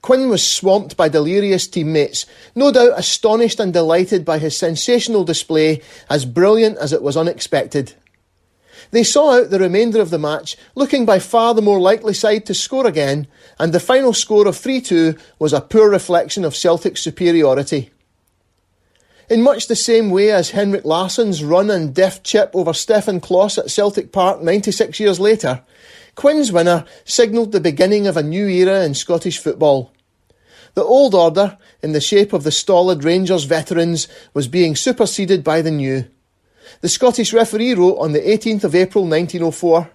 Quinn was swamped by delirious teammates, no doubt astonished and delighted by his sensational display, as brilliant as it was unexpected. They saw out the remainder of the match, looking by far the more likely side to score again, and the final score of 3-2 was a poor reflection of Celtic's superiority. In much the same way as Henrik Larsson's run and deft chip over Stefan Klos at Celtic Park 96 years later, Quinn's winner signalled the beginning of a new era in Scottish football. The old order, in the shape of the stolid Rangers veterans, was being superseded by the new. The Scottish referee wrote on the 18th of April 1904,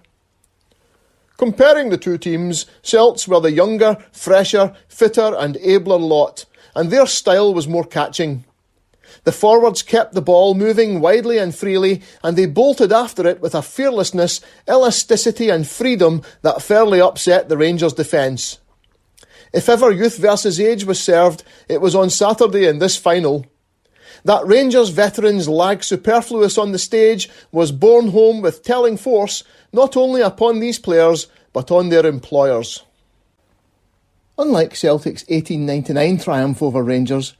"Comparing the two teams, Celts were the younger, fresher, fitter and abler lot, and their style was more catching. The forwards kept the ball moving widely and freely, and they bolted after it with a fearlessness, elasticity and freedom that fairly upset the Rangers' defence. If ever youth versus age was served, it was on Saturday in this final. That Rangers veterans lag superfluous on the stage was borne home with telling force, not only upon these players, but on their employers." Unlike Celtic's 1899 triumph over Rangers,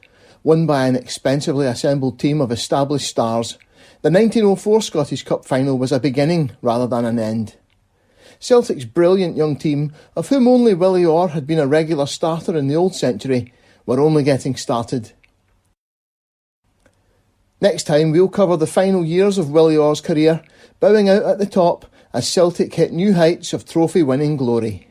won by an expensively assembled team of established stars, the 1904 Scottish Cup Final was a beginning rather than an end. Celtic's brilliant young team, of whom only Willie had been a regular starter in the old century, were only getting started. Next time we'll cover the final years of Willie Orr's career, bowing out at the top as Celtic hit new heights of trophy-winning glory.